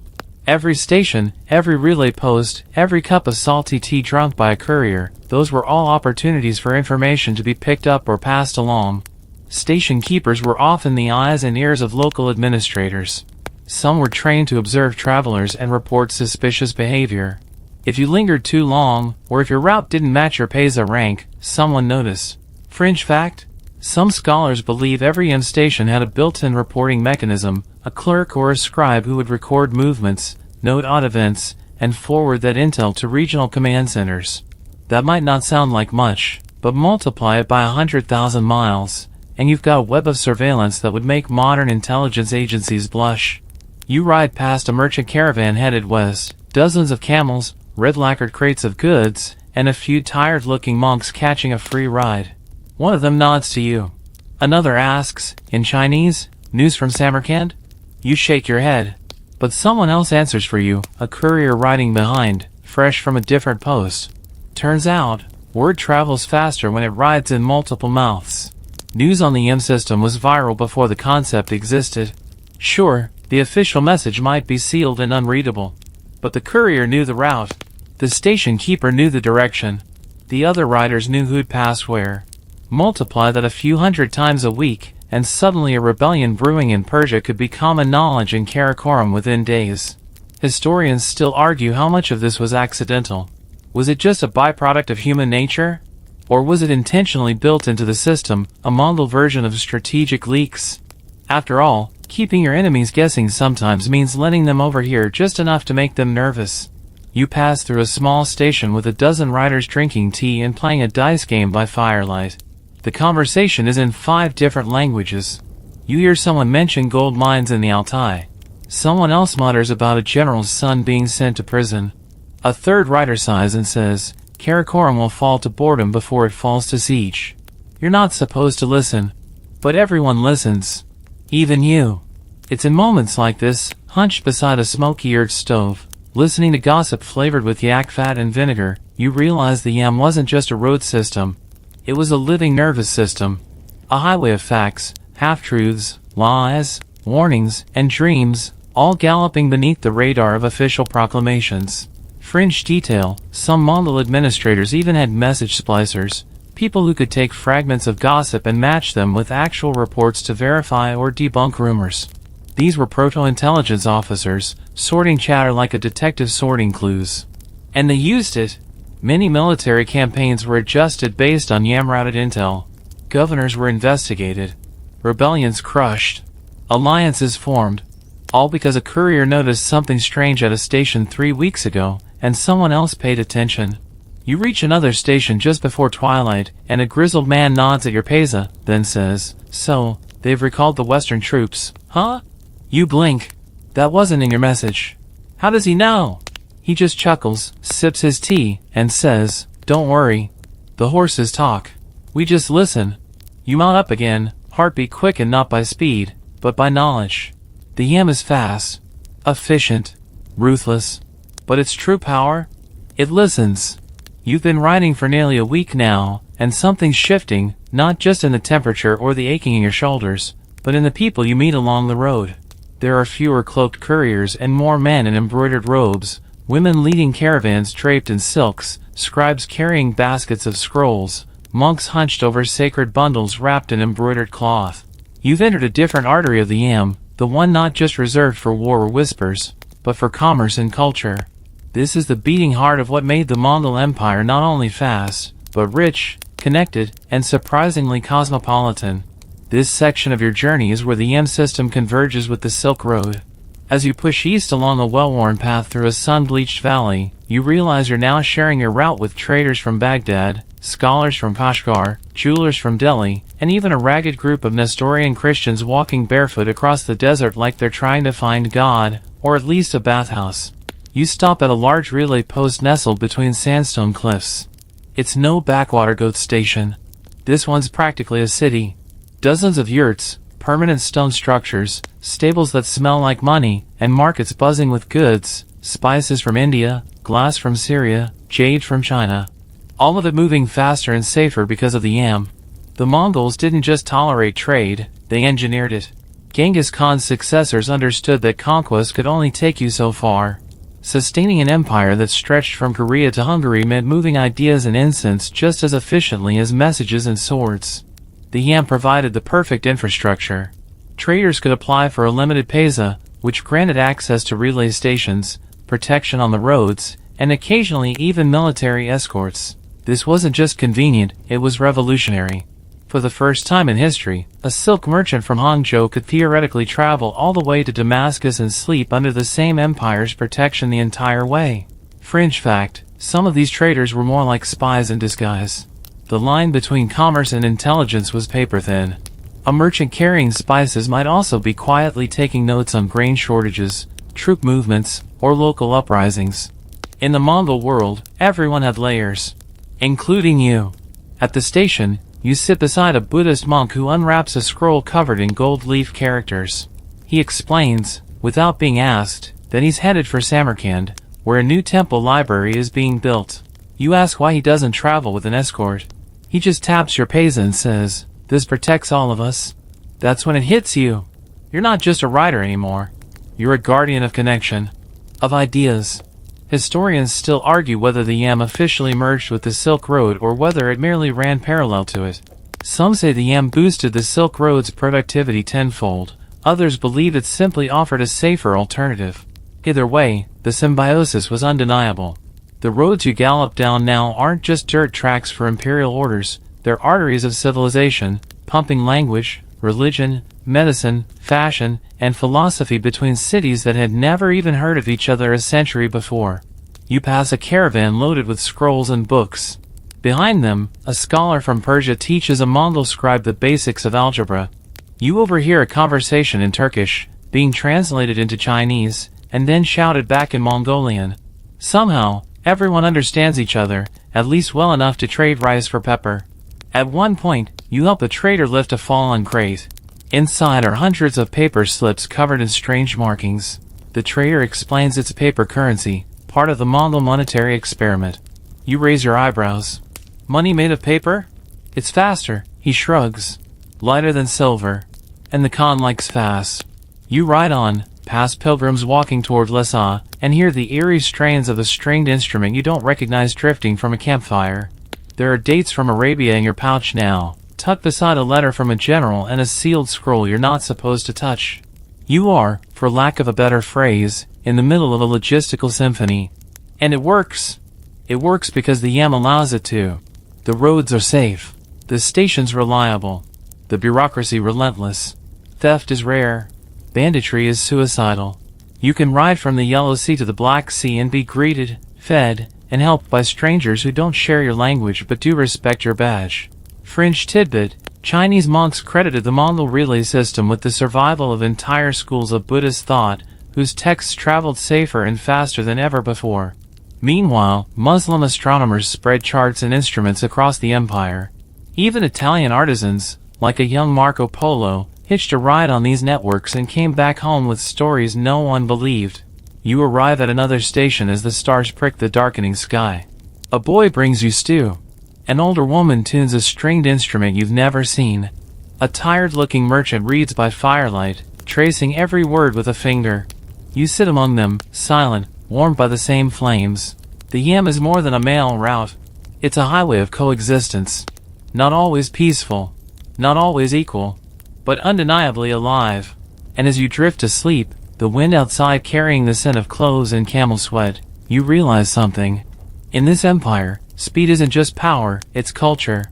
Every station, every relay post, every cup of salty tea drunk by a courier, those were all opportunities for information to be picked up or passed along. Station keepers were often the eyes and ears of local administrators. Some were trained to observe travelers and report suspicious behavior. If you lingered too long, or if your route didn't match your pesa rank, someone noticed. Fringe fact? Some scholars believe every M station had a built-in reporting mechanism, a clerk or a scribe who would record movements, note odd events, and forward that intel to regional command centers. That might not sound like much, but multiply it by 100,000 miles, and you've got a web of surveillance that would make modern intelligence agencies blush. You ride past a merchant caravan headed west, dozens of camels, red lacquered crates of goods, and a few tired-looking monks catching a free ride. One of them nods to you. Another asks, in Chinese, "News from Samarkand?" You shake your head. But someone else answers for you, a courier riding behind, fresh from a different post. Turns out, word travels faster when it rides in multiple mouths. News on the M system was viral before the concept existed. Sure, the official message might be sealed and unreadable, but the courier knew the route. The station keeper knew the direction. The other riders knew who'd pass where. Multiply that a few hundred times a week, and suddenly a rebellion brewing in Persia could be common knowledge in Karakoram within days. Historians still argue how much of this was accidental. Was it just a byproduct of human nature? Or was it intentionally built into the system, a Mongol version of strategic leaks? After all, keeping your enemies guessing sometimes means letting them overhear just enough to make them nervous. You pass through a small station with a dozen riders drinking tea and playing a dice game by firelight. The conversation is in 5 different languages. You hear someone mention gold mines in the Altai. Someone else mutters about a general's son being sent to prison. A third rider sighs and says, Karakoram will fall to boredom before it falls to siege. You're not supposed to listen, but everyone listens. Even you. It's in moments like this, hunched beside a smoky-earth stove, listening to gossip flavored with yak fat and vinegar, you realize the yam wasn't just a road system. It was a living nervous system. A highway of facts, half-truths, lies, warnings, and dreams, all galloping beneath the radar of official proclamations. Fringe detail, some Mongol administrators even had message splicers, people who could take fragments of gossip and match them with actual reports to verify or debunk rumors. These were proto-intelligence officers, sorting chatter like a detective sorting clues. And they used it. Many military campaigns were adjusted based on yam-routed intel. Governors were investigated. Rebellions crushed. Alliances formed. All because a courier noticed something strange at a station 3 weeks ago, and someone else paid attention. You reach another station just before twilight, and a grizzled man nods at your peza, then says, "So, they've recalled the Western troops, huh?" You blink. That wasn't in your message. How does he know? He just chuckles, sips his tea, and says, "Don't worry. The horses talk. We just listen." You mount up again, heartbeat quickened not by speed, but by knowledge. The yam is fast, efficient, ruthless. But its true power? It listens. You've been riding for nearly a week now, and something's shifting, not just in the temperature or the aching in your shoulders, but in the people you meet along the road. There are fewer cloaked couriers and more men in embroidered robes, women leading caravans draped in silks, scribes carrying baskets of scrolls, monks hunched over sacred bundles wrapped in embroidered cloth. You've entered a different artery of the yam, the one not just reserved for war or whispers, but for commerce and culture. This is the beating heart of what made the Mongol Empire not only fast, but rich, connected, and surprisingly cosmopolitan. This section of your journey is where the yam system converges with the Silk Road. As you push east along a well-worn path through a sun-bleached valley, you realize you're now sharing your route with traders from Baghdad, scholars from Kashgar, jewelers from Delhi, and even a ragged group of Nestorian Christians walking barefoot across the desert like they're trying to find God, or at least a bathhouse. You stop at a large relay post nestled between sandstone cliffs. It's no backwater goat station. This one's practically a city. Dozens of yurts, permanent stone structures, stables that smell like money, and markets buzzing with goods, spices from India, glass from Syria, jade from China. All of it moving faster and safer because of the yam. The Mongols didn't just tolerate trade, they engineered it. Genghis Khan's successors understood that conquest could only take you so far. Sustaining an empire that stretched from Korea to Hungary meant moving ideas and incense just as efficiently as messages and swords. The yam provided the perfect infrastructure. Traders could apply for a limited pesa, which granted access to relay stations, protection on the roads, and occasionally even military escorts. This wasn't just convenient, it was revolutionary. For the first time in history, a silk merchant from Hangzhou could theoretically travel all the way to Damascus and sleep under the same empire's protection the entire way. Fringe fact, some of these traders were more like spies in disguise. The line between commerce and intelligence was paper-thin. A merchant carrying spices might also be quietly taking notes on grain shortages, troop movements, or local uprisings. In the Mongol world, everyone had layers. Including you. At the station, you sit beside a Buddhist monk who unwraps a scroll covered in gold leaf characters. He explains, without being asked, that he's headed for Samarkand, where a new temple library is being built. You ask why he doesn't travel with an escort. He just taps your pesa and says, This protects all of us. That's when it hits you. You're not just a rider anymore. You're a guardian of connection, of ideas. Historians still argue whether the Yam officially merged with the Silk Road or whether it merely ran parallel to it. Some say the Yam boosted the Silk Road's productivity tenfold. Others believe it simply offered a safer alternative. Either way, the symbiosis was undeniable. The roads you gallop down now aren't just dirt tracks for imperial orders. They're arteries of civilization, pumping language, religion, medicine, fashion, and philosophy between cities that had never even heard of each other a century before. You pass a caravan loaded with scrolls and books. Behind them, a scholar from Persia teaches a Mongol scribe the basics of algebra. You overhear a conversation in Turkish, being translated into Chinese, and then shouted back in Mongolian. Somehow, everyone understands each other, at least well enough to trade rice for pepper. At one point, you help a trader lift a fallen crate. Inside are hundreds of paper slips covered in strange markings. The trader explains it's paper currency, part of the Mongol monetary experiment. You raise your eyebrows. Money made of paper? It's faster, he shrugs. Lighter than silver. And the Khan likes fast. You ride on, past pilgrims walking toward Lhasa, and hear the eerie strains of a stringed instrument you don't recognize drifting from a campfire. There are dates from Arabia in your pouch now, tucked beside a letter from a general and a sealed scroll you're not supposed to touch. You are, for lack of a better phrase, in the middle of a logistical symphony. And it works. It works because the Yam allows it to. The roads are safe. The stations reliable. The bureaucracy relentless. Theft is rare. Banditry is suicidal. You can ride from the Yellow Sea to the Black Sea and be greeted, fed, and helped by strangers who don't share your language but do respect your badge. Fringe tidbit: Chinese monks credited the Mongol relay system with the survival of entire schools of Buddhist thought, whose texts traveled safer and faster than ever before. Meanwhile, Muslim astronomers spread charts and instruments across the empire. Even Italian artisans, like a young Marco Polo, hitched a ride on these networks and came back home with stories no one believed. You arrive at another station as the stars prick the darkening sky. A boy brings you stew. An older woman tunes a stringed instrument you've never seen. A tired-looking merchant reads by firelight, tracing every word with a finger. You sit among them, silent, warmed by the same flames. The Yam is more than a mail route. It's a highway of coexistence. Not always peaceful, not always equal, but undeniably alive. And as you drift to sleep, the wind outside carrying the scent of clothes and camel sweat, you realize something. In this empire, speed isn't just power, it's culture.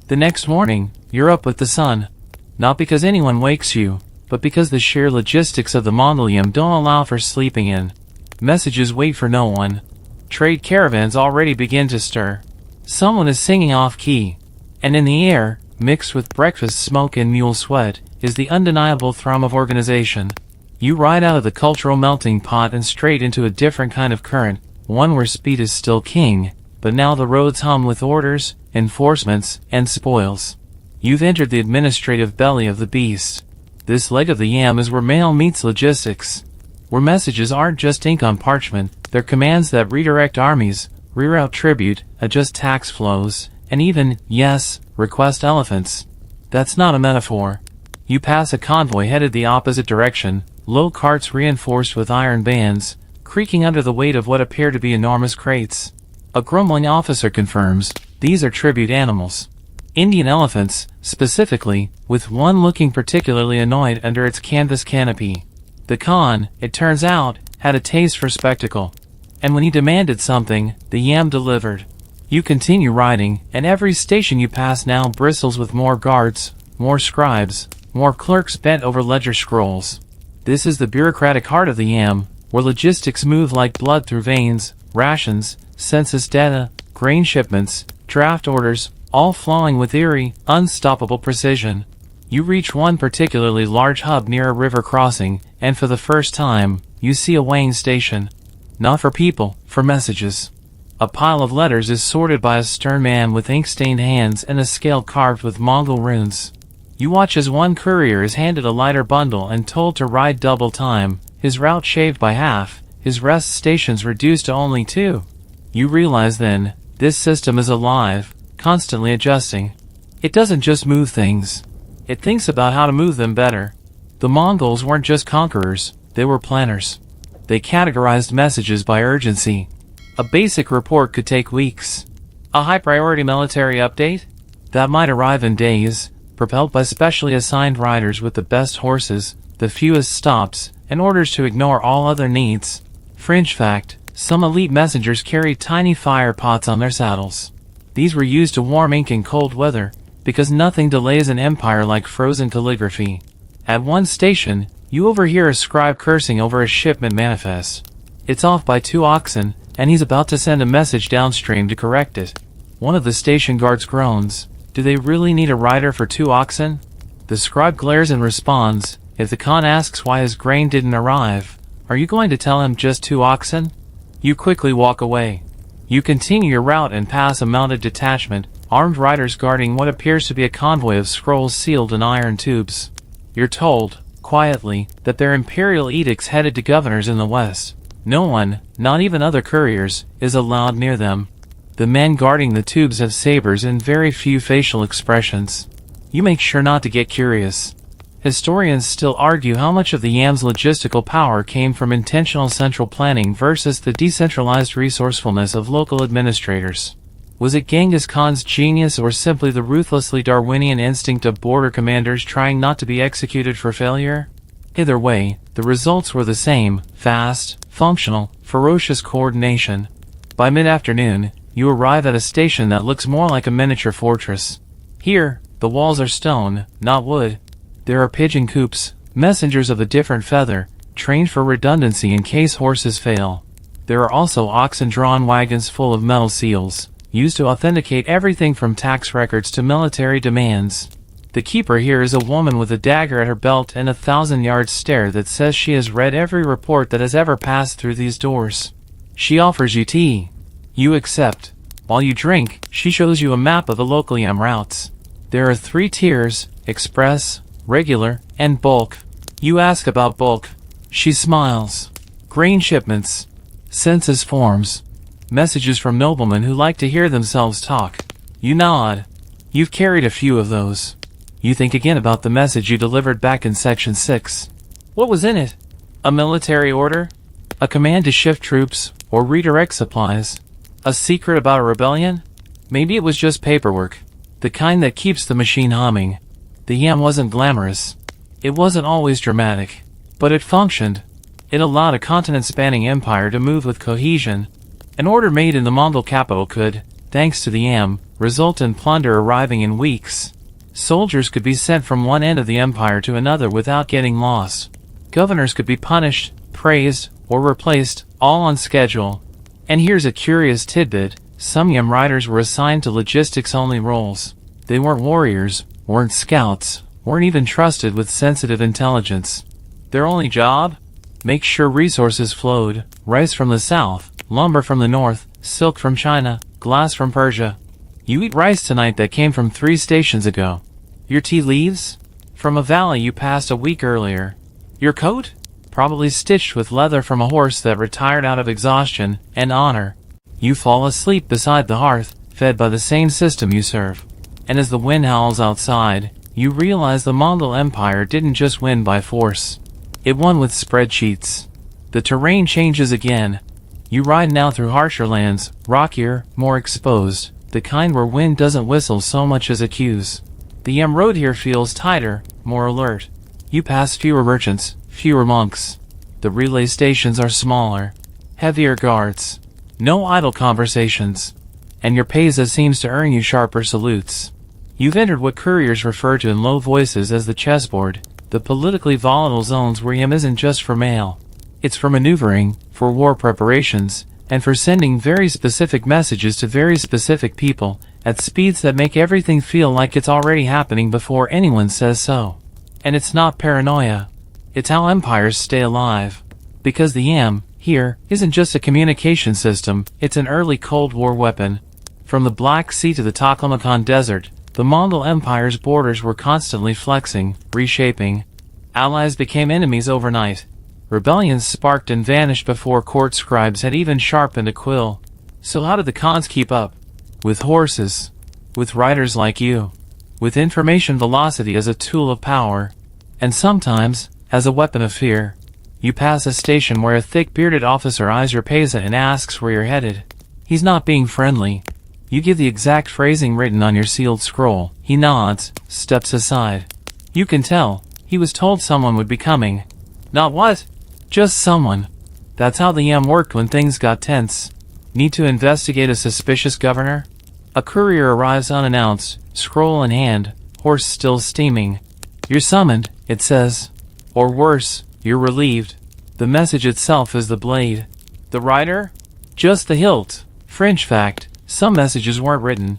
The next morning, you're up with the sun. Not because anyone wakes you, but because the sheer logistics of the Mongol Yam don't allow for sleeping in. Messages wait for no one. Trade caravans already begin to stir. Someone is singing off-key. And in the air, mixed with breakfast smoke and mule sweat, is the undeniable thrum of organization. You ride out of the cultural melting pot and straight into a different kind of current, one where speed is still king, but now the roads hum with orders, enforcements, and spoils. You've entered the administrative belly of the beast. This leg of the Yam is where mail meets logistics. Where messages aren't just ink on parchment, they're commands that redirect armies, reroute tribute, adjust tax flows, and even, yes, request elephants. That's not a metaphor. You pass a convoy headed the opposite direction, low carts reinforced with iron bands, creaking under the weight of what appear to be enormous crates. A grumbling officer confirms, these are tribute animals. Indian elephants, specifically, with one looking particularly annoyed under its canvas canopy. The Khan, it turns out, had a taste for spectacle. And when he demanded something, the Yam delivered. You continue riding, and every station you pass now bristles with more guards, more scribes, more clerks bent over ledger scrolls. This is the bureaucratic heart of the Yam, where logistics move like blood through veins, rations, census data, grain shipments, draft orders, all flowing with eerie, unstoppable precision. You reach one particularly large hub near a river crossing, and for the first time, you see a weighing station. Not for people, for messages. A pile of letters is sorted by a stern man with ink-stained hands and a scale carved with Mongol runes. You watch as one courier is handed a lighter bundle and told to ride double time, his route shaved by half, his rest stations reduced to only 2. You realize then, this system is alive, constantly adjusting. It doesn't just move things. It thinks about how to move them better. The Mongols weren't just conquerors, they were planners. They categorized messages by urgency. A basic report could take weeks. A high-priority military update? That might arrive in days, propelled by specially assigned riders with the best horses, the fewest stops, and orders to ignore all other needs. Fringe fact, some elite messengers carried tiny fire pots on their saddles. These were used to warm ink in cold weather, because nothing delays an empire like frozen calligraphy. At one station, you overhear a scribe cursing over a shipment manifest. It's off by 2 oxen, and he's about to send a message downstream to correct it. One of the station guards groans. Do they really need a rider for 2 oxen? The scribe glares and responds, if the Khan asks why his grain didn't arrive, are you going to tell him just 2 oxen? You quickly walk away. You continue your route and pass a mounted detachment, armed riders guarding what appears to be a convoy of scrolls sealed in iron tubes. You're told, quietly, that they're imperial edicts headed to governors in the west. No one, not even other couriers, is allowed near them. The men guarding the tubes have sabers and very few facial expressions. You make sure not to get curious. Historians still argue how much of the Yam's logistical power came from intentional central planning versus the decentralized resourcefulness of local administrators. Was it Genghis Khan's genius or simply the ruthlessly Darwinian instinct of border commanders trying not to be executed for failure? Either way, the results were the same: fast, functional, ferocious coordination. By mid-afternoon, you arrive at a station that looks more like a miniature fortress. Here, the walls are stone, not wood. There are pigeon coops, messengers of a different feather, trained for redundancy in case horses fail. There are also oxen-drawn wagons full of metal seals, used to authenticate everything from tax records to military demands. The keeper here is a woman with a dagger at her belt and a 1,000-yard stare that says she has read every report that has ever passed through these doors. She offers you tea. You accept. While you drink, she shows you a map of the local Yam routes. There are 3 tiers: express, regular, and bulk. You ask about bulk. She smiles. Grain shipments, census forms, messages from noblemen who like to hear themselves talk. You nod. You've carried a few of those. You think again about the message you delivered back in Section 6. What was in it? A military order? A command to shift troops, or redirect supplies? A secret about a rebellion? Maybe it was just paperwork. The kind that keeps the machine humming. The Yam wasn't glamorous. It wasn't always dramatic. But it functioned. It allowed a continent-spanning empire to move with cohesion. An order made in the Mongol capital could, thanks to the Yam, result in plunder arriving in weeks. Soldiers could be sent from one end of the empire to another without getting lost. Governors could be punished, praised, or replaced, all on schedule. And here's a curious tidbit: some Yam riders were assigned to logistics-only roles. They weren't warriors, weren't scouts, weren't even trusted with sensitive intelligence. Their only job? Make sure resources flowed: rice from the south, lumber from the north, silk from China, glass from Persia. You eat rice tonight that came from 3 stations ago. Your tea leaves? From a valley you passed a week earlier. Your coat? Probably stitched with leather from a horse that retired out of exhaustion and honor. You fall asleep beside the hearth, fed by the same system you serve. And as the wind howls outside, you realize the Mongol Empire didn't just win by force. It won with spreadsheets. The terrain changes again. You ride now through harsher lands, rockier, more exposed, the kind where wind doesn't whistle so much as accuse. The Yam road here feels tighter, more alert. You pass fewer merchants, fewer monks. The relay stations are smaller. Heavier guards. No idle conversations. And your pesa seems to earn you sharper salutes. You've entered what couriers refer to in low voices as the chessboard, the politically volatile zones where Yam isn't just for mail. It's for maneuvering, for war preparations, and for sending very specific messages to very specific people, at speeds that make everything feel like it's already happening before anyone says so. And it's not paranoia. It's how empires stay alive. Because the Yam, here, isn't just a communication system, it's an early Cold War weapon. From the Black Sea to the Taklamakan Desert, the Mongol Empire's borders were constantly flexing, reshaping. Allies became enemies overnight. Rebellions sparked and vanished before court scribes had even sharpened a quill. So how did the Khans keep up? With horses. With riders like you. with information velocity as a tool of power, and sometimes as a weapon of fear. You pass a station where a thick-bearded officer eyes your pesa and asks where you're headed. He's not being friendly. You give the exact phrasing written on your sealed scroll. He nods, steps aside. You can tell he was told someone would be coming. Not what? Just someone. That's how the yam worked when things got tense. Need to investigate a suspicious governor? A courier arrives unannounced, scroll in hand, horse still steaming. You're summoned, it says. Or worse, you're relieved. The message itself is the blade. The writer? Just the hilt. Fringe fact, some messages weren't written.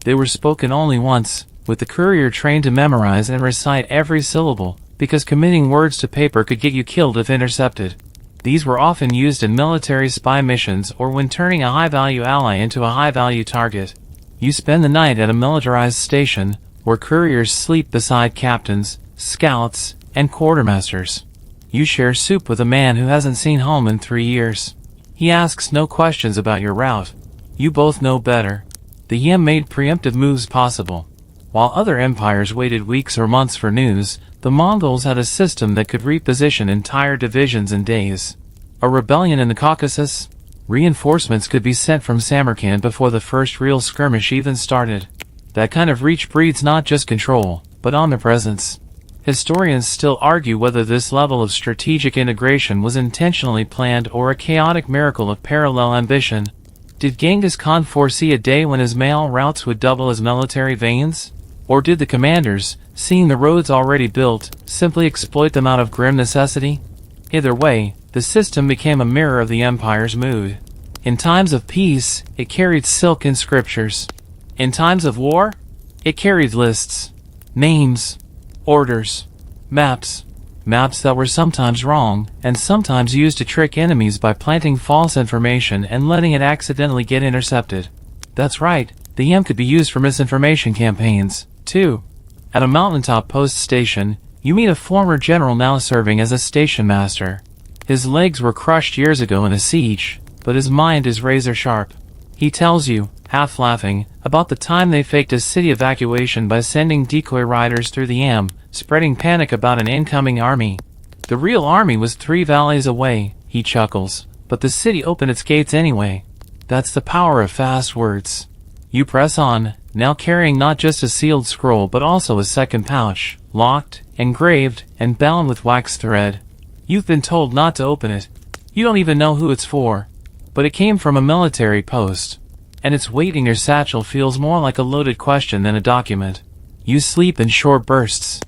They were spoken only once, with the courier trained to memorize and recite every syllable, because committing words to paper could get you killed if intercepted. These were often used in military spy missions or when turning a high-value ally into a high-value target. You spend the night at a militarized station, where couriers sleep beside captains, scouts, and quartermasters. You share soup with a man who hasn't seen home in 3 years. He asks no questions about your route. You both know better. The Yim made preemptive moves possible. While other empires waited weeks or months for news, the Mongols had a system that could reposition entire divisions in days. A rebellion in the Caucasus? Reinforcements could be sent from Samarkand before the first real skirmish even started. That kind of reach breeds not just control, but omnipresence. Historians still argue whether this level of strategic integration was intentionally planned or a chaotic miracle of parallel ambition. Did Genghis Khan foresee a day when his mail routes would double as military veins? Or did the commanders, seeing the roads already built, simply exploit them out of grim necessity? Either way, the system became a mirror of the empire's mood. In times of peace, it carried silken scriptures. In times of war, it carried lists, names, orders, maps that were sometimes wrong, and sometimes used to trick enemies by planting false information and letting it accidentally get intercepted. That's right, the Yam could be used for misinformation campaigns, too. At a mountaintop post station, you meet a former general now serving as a station master. His legs were crushed years ago in a siege, but his mind is razor sharp. He tells you, half laughing, about the time they faked a city evacuation by sending decoy riders through the Yam, spreading panic about an incoming army. The real army was 3 valleys away, he chuckles, but the city opened its gates anyway. That's the power of fast words. You press on, now carrying not just a sealed scroll but also a second pouch, locked, engraved, and bound with wax thread. You've been told not to open it. You don't even know who it's for. But it came from a military post. And its weight in your satchel feels more like a loaded question than a document. You sleep in short bursts.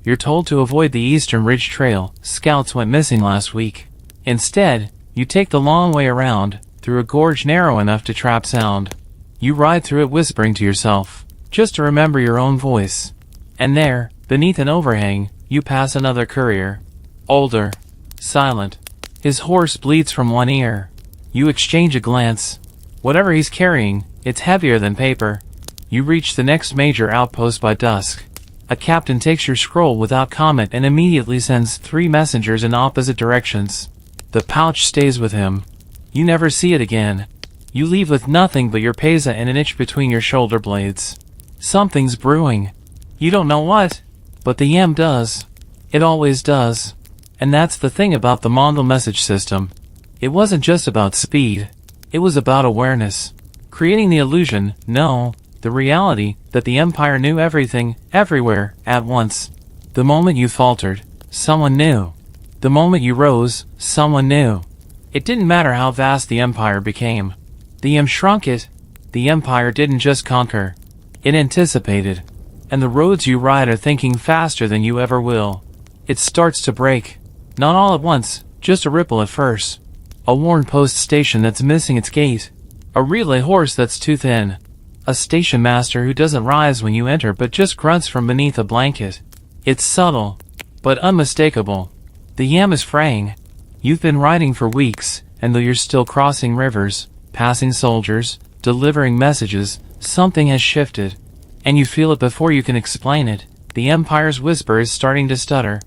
You're told to avoid the Eastern Ridge Trail. Scouts went missing last week. Instead, you take the long way around, through a gorge narrow enough to trap sound. You ride through it whispering to yourself, just to remember your own voice. And there, beneath an overhang, you pass another courier. Older. Silent. His horse bleeds from one ear. You exchange a glance. Whatever he's carrying, it's heavier than paper. You reach the next major outpost by dusk. A captain takes your scroll without comment and immediately sends 3 messengers in opposite directions. The pouch stays with him. You never see it again. You leave with nothing but your pesa and an itch between your shoulder blades. Something's brewing. You don't know what, but the Yam does. It always does. And that's the thing about the Mongol message system. It wasn't just about speed. It was about awareness. Creating the illusion, no, the reality, that the Empire knew everything, everywhere, at once. The moment you faltered, someone knew. The moment you rose, someone knew. It didn't matter how vast the Empire became. The Yam shrunk it. The Empire didn't just conquer. It anticipated. And the roads you ride are thinking faster than you ever will. It starts to break. Not all at once, just a ripple at first. A worn post station that's missing its gate. A relay horse that's too thin. A station master who doesn't rise when you enter but just grunts from beneath a blanket. It's subtle, but unmistakable. The Yam is fraying. You've been riding for weeks, and though you're still crossing rivers, passing soldiers, delivering messages, something has shifted. And you feel it before you can explain it. The Empire's whisper is starting to stutter.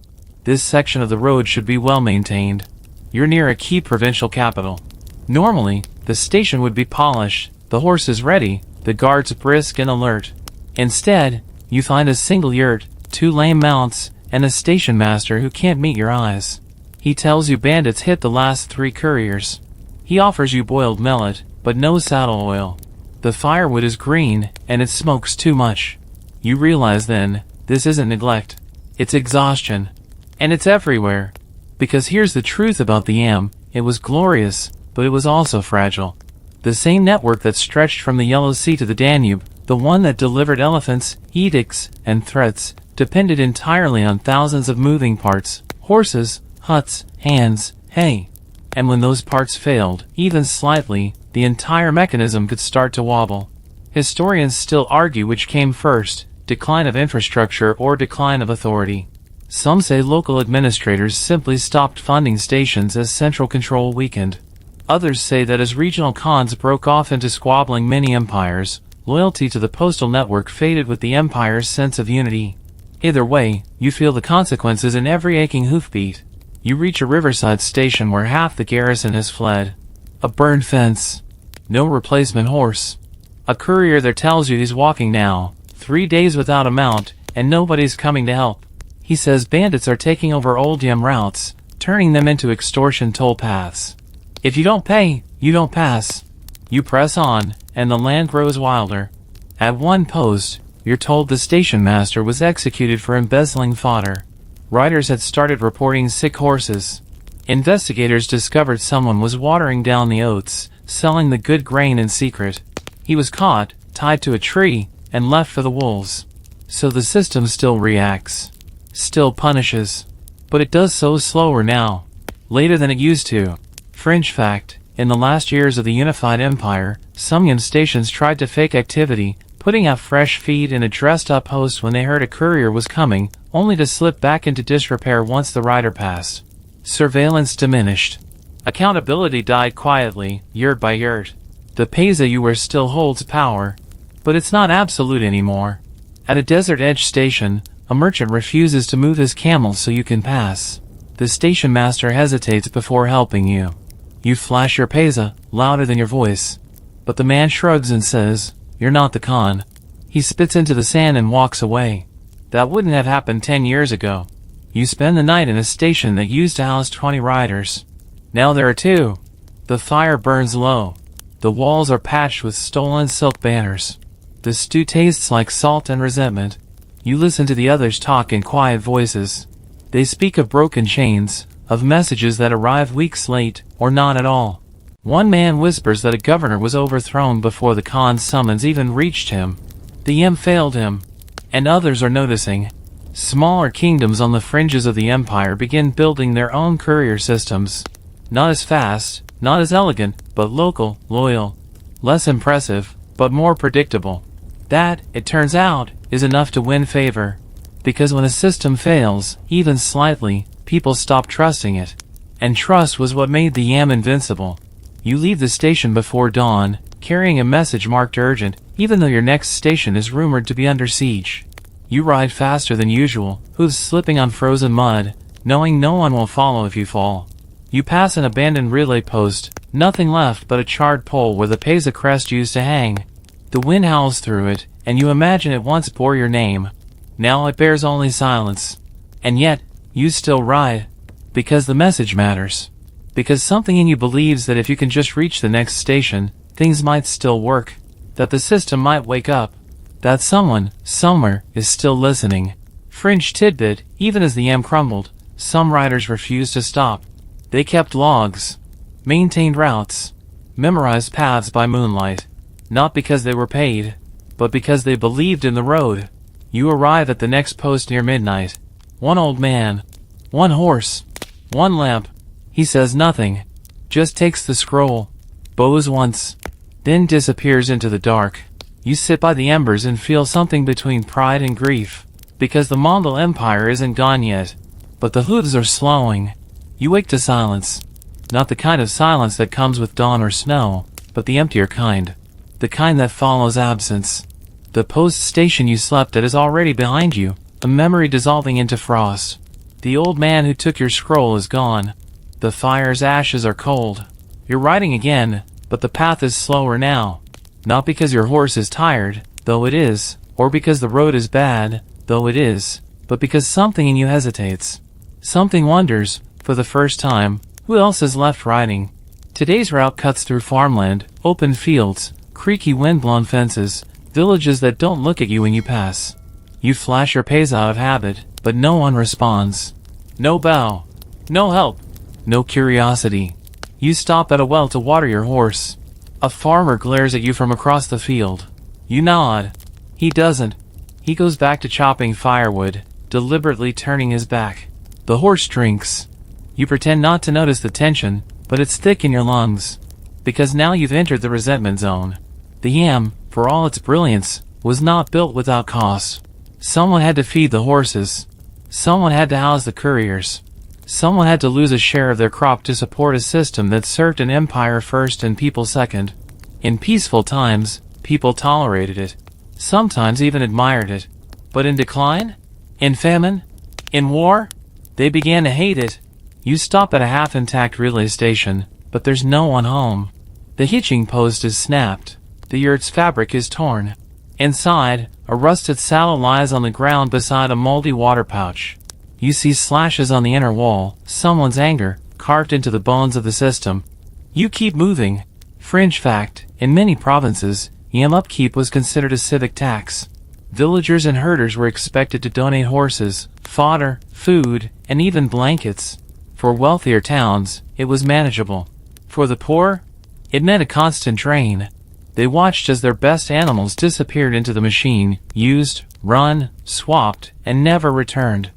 This section of the road should be well maintained. You're near a key provincial capital. Normally, the station would be polished, the horses ready, the guards brisk and alert. Instead, You find a single yurt, 2 lame mounts, and a station master who can't meet your eyes. He tells you bandits hit the last 3 couriers. He offers you boiled millet, but no saddle oil. The firewood is green, and it smokes too much. You realize then, this isn't neglect. It's exhaustion. And it's everywhere. Because here's the truth about the Yam, it was glorious, but it was also fragile. The same network that stretched from the Yellow Sea to the Danube, the one that delivered elephants, edicts, and threats, depended entirely on thousands of moving parts, horses, huts, hands, hay. And when those parts failed, even slightly, the entire mechanism could start to wobble. Historians still argue which came first, decline of infrastructure or decline of authority. Some say local administrators simply stopped funding stations as central control weakened. Others say that as regional khans broke off into squabbling mini-empires, loyalty to the postal network faded with the empire's sense of unity. Either way, you feel the consequences in every aching hoofbeat. You reach a riverside station where half the garrison has fled. A burned fence. No replacement horse. A courier that tells you he's walking now, 3 days without a mount, and nobody's coming to help. He says bandits are taking over old Yam routes, turning them into extortion toll paths. If you don't pay, you don't pass. You press on, and the land grows wilder. At one post, you're told the station master was executed for embezzling fodder. Riders had started reporting sick horses. Investigators discovered someone was watering down the oats, selling the good grain in secret. He was caught, tied to a tree, and left for the wolves. So the system still reacts. Still punishes. But it does so slower now. Later than it used to. Fringe fact, in the last years of the unified empire, some Yam stations tried to fake activity, putting out fresh feed in a dressed-up host when they heard a courier was coming, only to slip back into disrepair once the rider passed. Surveillance diminished. Accountability died quietly, yurt by yurt. The pesa you wear still holds power. But it's not absolute anymore. At a desert edge station, a merchant refuses to move his camel so you can pass. The station master hesitates before helping you. You flash your pesa, louder than your voice. But the man shrugs and says, "You're not the Khan." He spits into the sand and walks away. That wouldn't have happened 10 years ago. You spend the night in a station that used to house 20 riders. Now there are 2. The fire burns low. The walls are patched with stolen silk banners. The stew tastes like salt and resentment. You listen to the others talk in quiet voices. They speak of broken chains, of messages that arrive weeks late, or not at all. One man whispers that a governor was overthrown before the Khan's summons even reached him. The Yam failed him. And others are noticing. Smaller kingdoms on the fringes of the empire begin building their own courier systems. Not as fast, not as elegant, but local, loyal. Less impressive, but more predictable. That, it turns out, is enough to win favor. Because when a system fails, even slightly, people stop trusting it. And trust was what made the Yam invincible. You leave the station before dawn, carrying a message marked urgent, even though your next station is rumored to be under siege. You ride faster than usual, hooves slipping on frozen mud, knowing no one will follow if you fall. You pass an abandoned relay post, nothing left but a charred pole where the pesa crest used to hang. The wind howls through it, and you imagine it once bore your name. Now it bears only silence. And yet, you still ride. Because the message matters. Because something in you believes that if you can just reach the next station, things might still work. That the system might wake up. That someone, somewhere, is still listening. Fringe tidbit, even as the Yam crumbled, some riders refused to stop. They kept logs. Maintained routes. Memorized paths by moonlight. Not because they were paid, but because they believed in the road. You arrive at the next post near midnight. One old man. One horse. One lamp. He says nothing. Just takes the scroll. Bows once. Then disappears into the dark. You sit by the embers and feel something between pride and grief. Because the Mongol Empire isn't gone yet. But the hooves are slowing. You wake to silence. Not the kind of silence that comes with dawn or snow, but the emptier kind. The kind that follows absence. The post station you slept at is already behind you, a memory dissolving into frost. The old man who took your scroll is gone. The fire's ashes are cold. You're riding again, but the path is slower now. Not because your horse is tired, though it is, or because the road is bad, though it is, but because something in you hesitates. Something wonders, for the first time, who else is left riding. Today's route cuts through farmland, open fields, creaky wind-blown fences, villages that don't look at you when you pass. You flash your pays out of habit, but no one responds. No bow. No help. No curiosity. You stop at a well to water your horse. A farmer glares at you from across the field. You nod. He doesn't. He goes back to chopping firewood, deliberately turning his back. The horse drinks. You pretend not to notice the tension, but it's thick in your lungs. Because now you've entered the resentment zone. The yam, for all its brilliance, was not built without costs. Someone had to feed the horses. Someone had to house the couriers. Someone had to lose a share of their crop to support a system that served an empire first and people second. In peaceful times, people tolerated it. Sometimes even admired it. But in decline? In famine? In war? They began to hate it. You stop at a half-intact relay station, but there's no one home. The hitching post is snapped. The yurt's fabric is torn. Inside, a rusted saddle lies on the ground beside a moldy water pouch. You see slashes on the inner wall, someone's anger, carved into the bones of the system. You keep moving. Fringe fact, in many provinces, yam upkeep was considered a civic tax. Villagers and herders were expected to donate horses, fodder, food, and even blankets. For wealthier towns, it was manageable. For the poor, it meant a constant drain. They watched as their best animals disappeared into the machine, used, run, swapped, and never returned.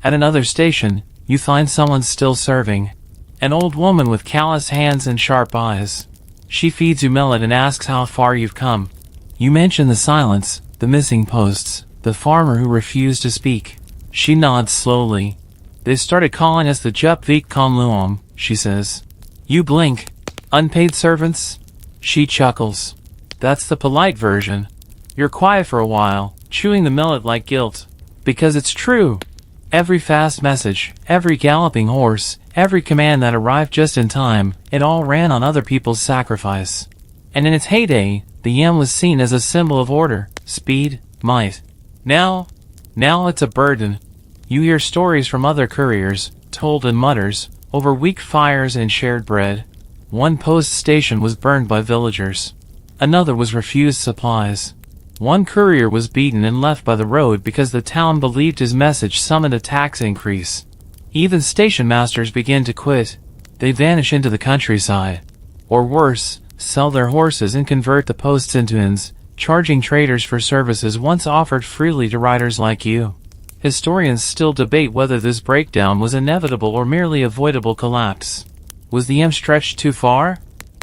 At another station, you find someone still serving. An old woman with calloused hands and sharp eyes. She feeds you millet and asks how far you've come. You mention the silence, the missing posts, the farmer who refused to speak. She nods slowly. They started calling us the Jup Vik Kon Luom, she says. You blink. Unpaid servants? She chuckles. That's the polite version. You're quiet for a while, chewing the millet like guilt. Because it's true. Every fast message, every galloping horse, every command that arrived just in time, it all ran on other people's sacrifice. And in its heyday, the yam was seen as a symbol of order, speed, might. Now it's a burden. You hear stories from other couriers, told in mutters, over weak fires and shared bread. One post station was burned by villagers. Another was refused supplies. One courier was beaten and left by the road because the town believed his message summoned a tax increase. Even station masters began to quit. They'd vanish into the countryside. Or worse, sell their horses and convert the posts into inns, charging traders for services once offered freely to riders like you. Historians still debate whether this breakdown was inevitable or merely avoidable collapse. Was the yam stretched too far?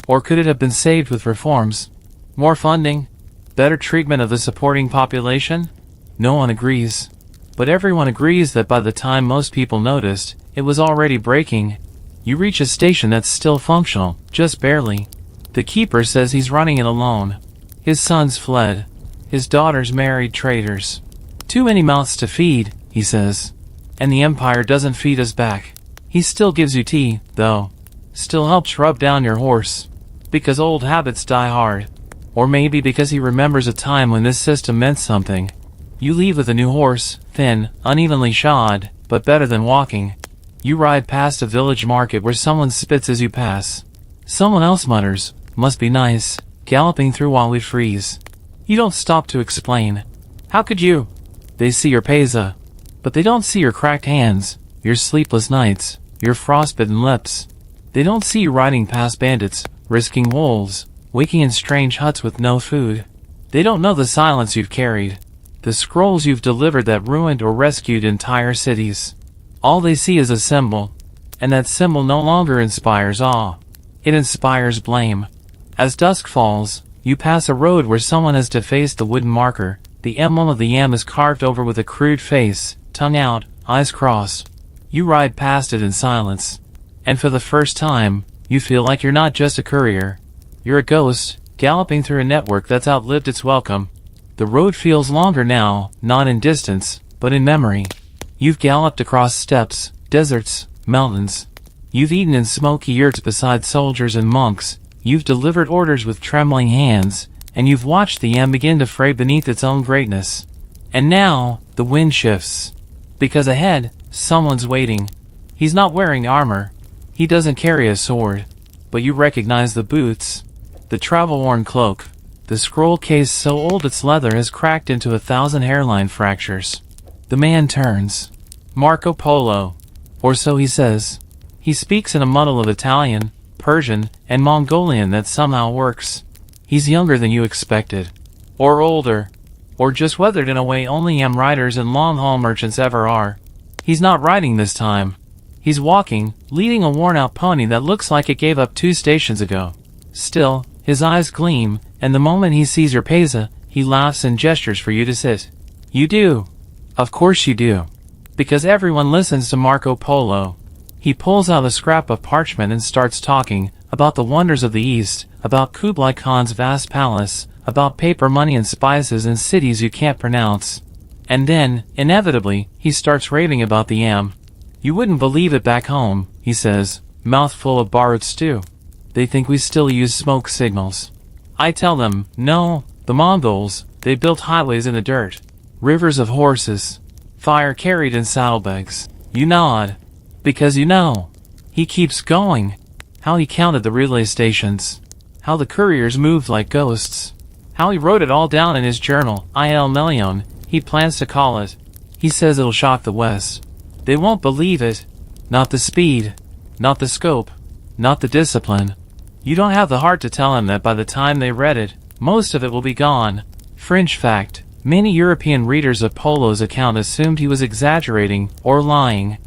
Or could it have been saved with reforms? More funding? Better treatment of the supporting population? No one agrees. But everyone agrees that by the time most people noticed, it was already breaking. You reach a station that's still functional, just barely. The keeper says he's running it alone. His sons fled. His daughters married traders. Too many mouths to feed, he says. And the empire doesn't feed us back. He still gives you tea, though. Still helps rub down your horse. Because old habits die hard. Or maybe because he remembers a time when this system meant something. You leave with a new horse, thin, unevenly shod, but better than walking. You ride past a village market where someone spits as you pass. Someone else mutters, "Must be nice," galloping through while we freeze. You don't stop to explain. How could you? They see your pesa. But they don't see your cracked hands, your sleepless nights, your frostbitten lips. They don't see you riding past bandits, risking wolves, waking in strange huts with no food. They don't know the silence you've carried, the scrolls you've delivered that ruined or rescued entire cities. All they see is a symbol, and that symbol no longer inspires awe. It inspires blame. As dusk falls, you pass a road where someone has defaced the wooden marker. The emblem of the yam is carved over with a crude face, tongue out, eyes crossed. You ride past it in silence. And for the first time, you feel like you're not just a courier. You're a ghost, galloping through a network that's outlived its welcome. The road feels longer now, not in distance, but in memory. You've galloped across steppes, deserts, mountains. You've eaten in smoky yurts beside soldiers and monks. You've delivered orders with trembling hands, and you've watched the yam begin to fray beneath its own greatness. And now, the wind shifts. Because ahead, someone's waiting. He's not wearing armor. He doesn't carry a sword. But you recognize the boots, the travel-worn cloak, the scroll case so old its leather has cracked into 1,000 hairline fractures. The man turns. Marco Polo. Or so he says. He speaks in a muddle of Italian, Persian, and Mongolian that somehow works. He's younger than you expected. Or older. Or just weathered in a way only yam riders and long-haul merchants ever are. He's not riding this time. He's walking, leading a worn-out pony that looks like it gave up 2 stations ago. Still, his eyes gleam, and the moment he sees your pesa, he laughs and gestures for you to sit. You do. Of course you do. Because everyone listens to Marco Polo. He pulls out a scrap of parchment and starts talking about the wonders of the East, about Kublai Khan's vast palace, about paper money and spices in cities you can't pronounce. And then, inevitably, he starts raving about the yam. You wouldn't believe it back home, he says, mouthful of borrowed stew. They think we still use smoke signals. I tell them, no, the Mongols, they built highways in the dirt. Rivers of horses. Fire carried in saddlebags. You nod. Because you know. He keeps going. How he counted the relay stations. How the couriers moved like ghosts. How he wrote it all down in his journal, Il Million, he plans to call it. He says it'll shock the West. They won't believe it. Not the speed. Not the scope. Not the discipline. You don't have the heart to tell him that by the time they read it, most of it will be gone. Fringe fact. Many European readers of Polo's account assumed he was exaggerating or lying.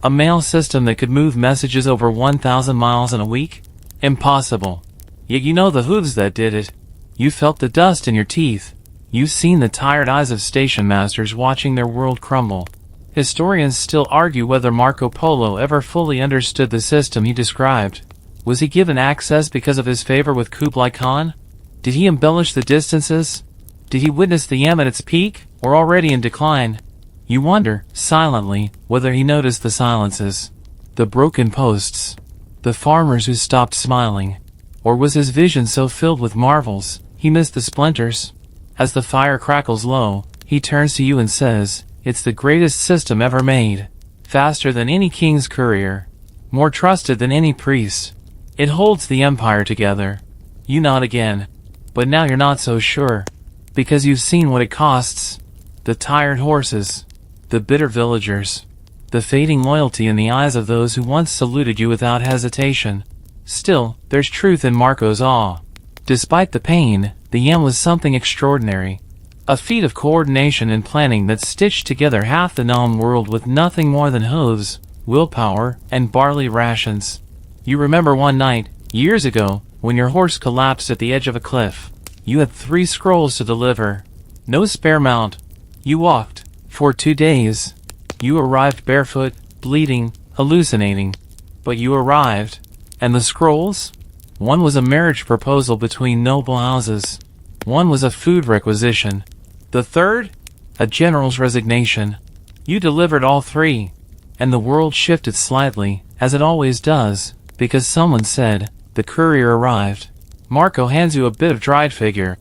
A mail system that could move messages over 1,000 miles in a week? Impossible. Yet you know the hooves that did it. You felt the dust in your teeth. You've seen the tired eyes of station masters watching their world crumble. Historians still argue whether Marco Polo ever fully understood the system he described. Was he given access because of his favor with Kublai Khan? Did he embellish the distances? Did he witness the yam at its peak, or already in decline? You wonder, silently, whether he noticed the silences. The broken posts. The farmers who stopped smiling. Or was his vision so filled with marvels, he missed the splinters? As the fire crackles low, he turns to you and says, it's the greatest system ever made. Faster than any king's courier. More trusted than any priest. It holds the empire together. You nod again. But now you're not so sure. Because you've seen what it costs. The tired horses. The bitter villagers. The fading loyalty in the eyes of those who once saluted you without hesitation. Still, there's truth in Marco's awe. Despite the pain, the yam was something extraordinary. A feat of coordination and planning that stitched together half the known world with nothing more than hooves, willpower, and barley rations. You remember one night, years ago, when your horse collapsed at the edge of a cliff. You had 3 scrolls to deliver. No spare mount. You walked. For 2 days. You arrived barefoot, bleeding, hallucinating. But you arrived. And the scrolls? One was a marriage proposal between noble houses. One was a food requisition. The third? A general's resignation. You delivered all 3. And the world shifted slightly, as it always does, because someone said, the courier arrived. Marco hands you a bit of dried figure.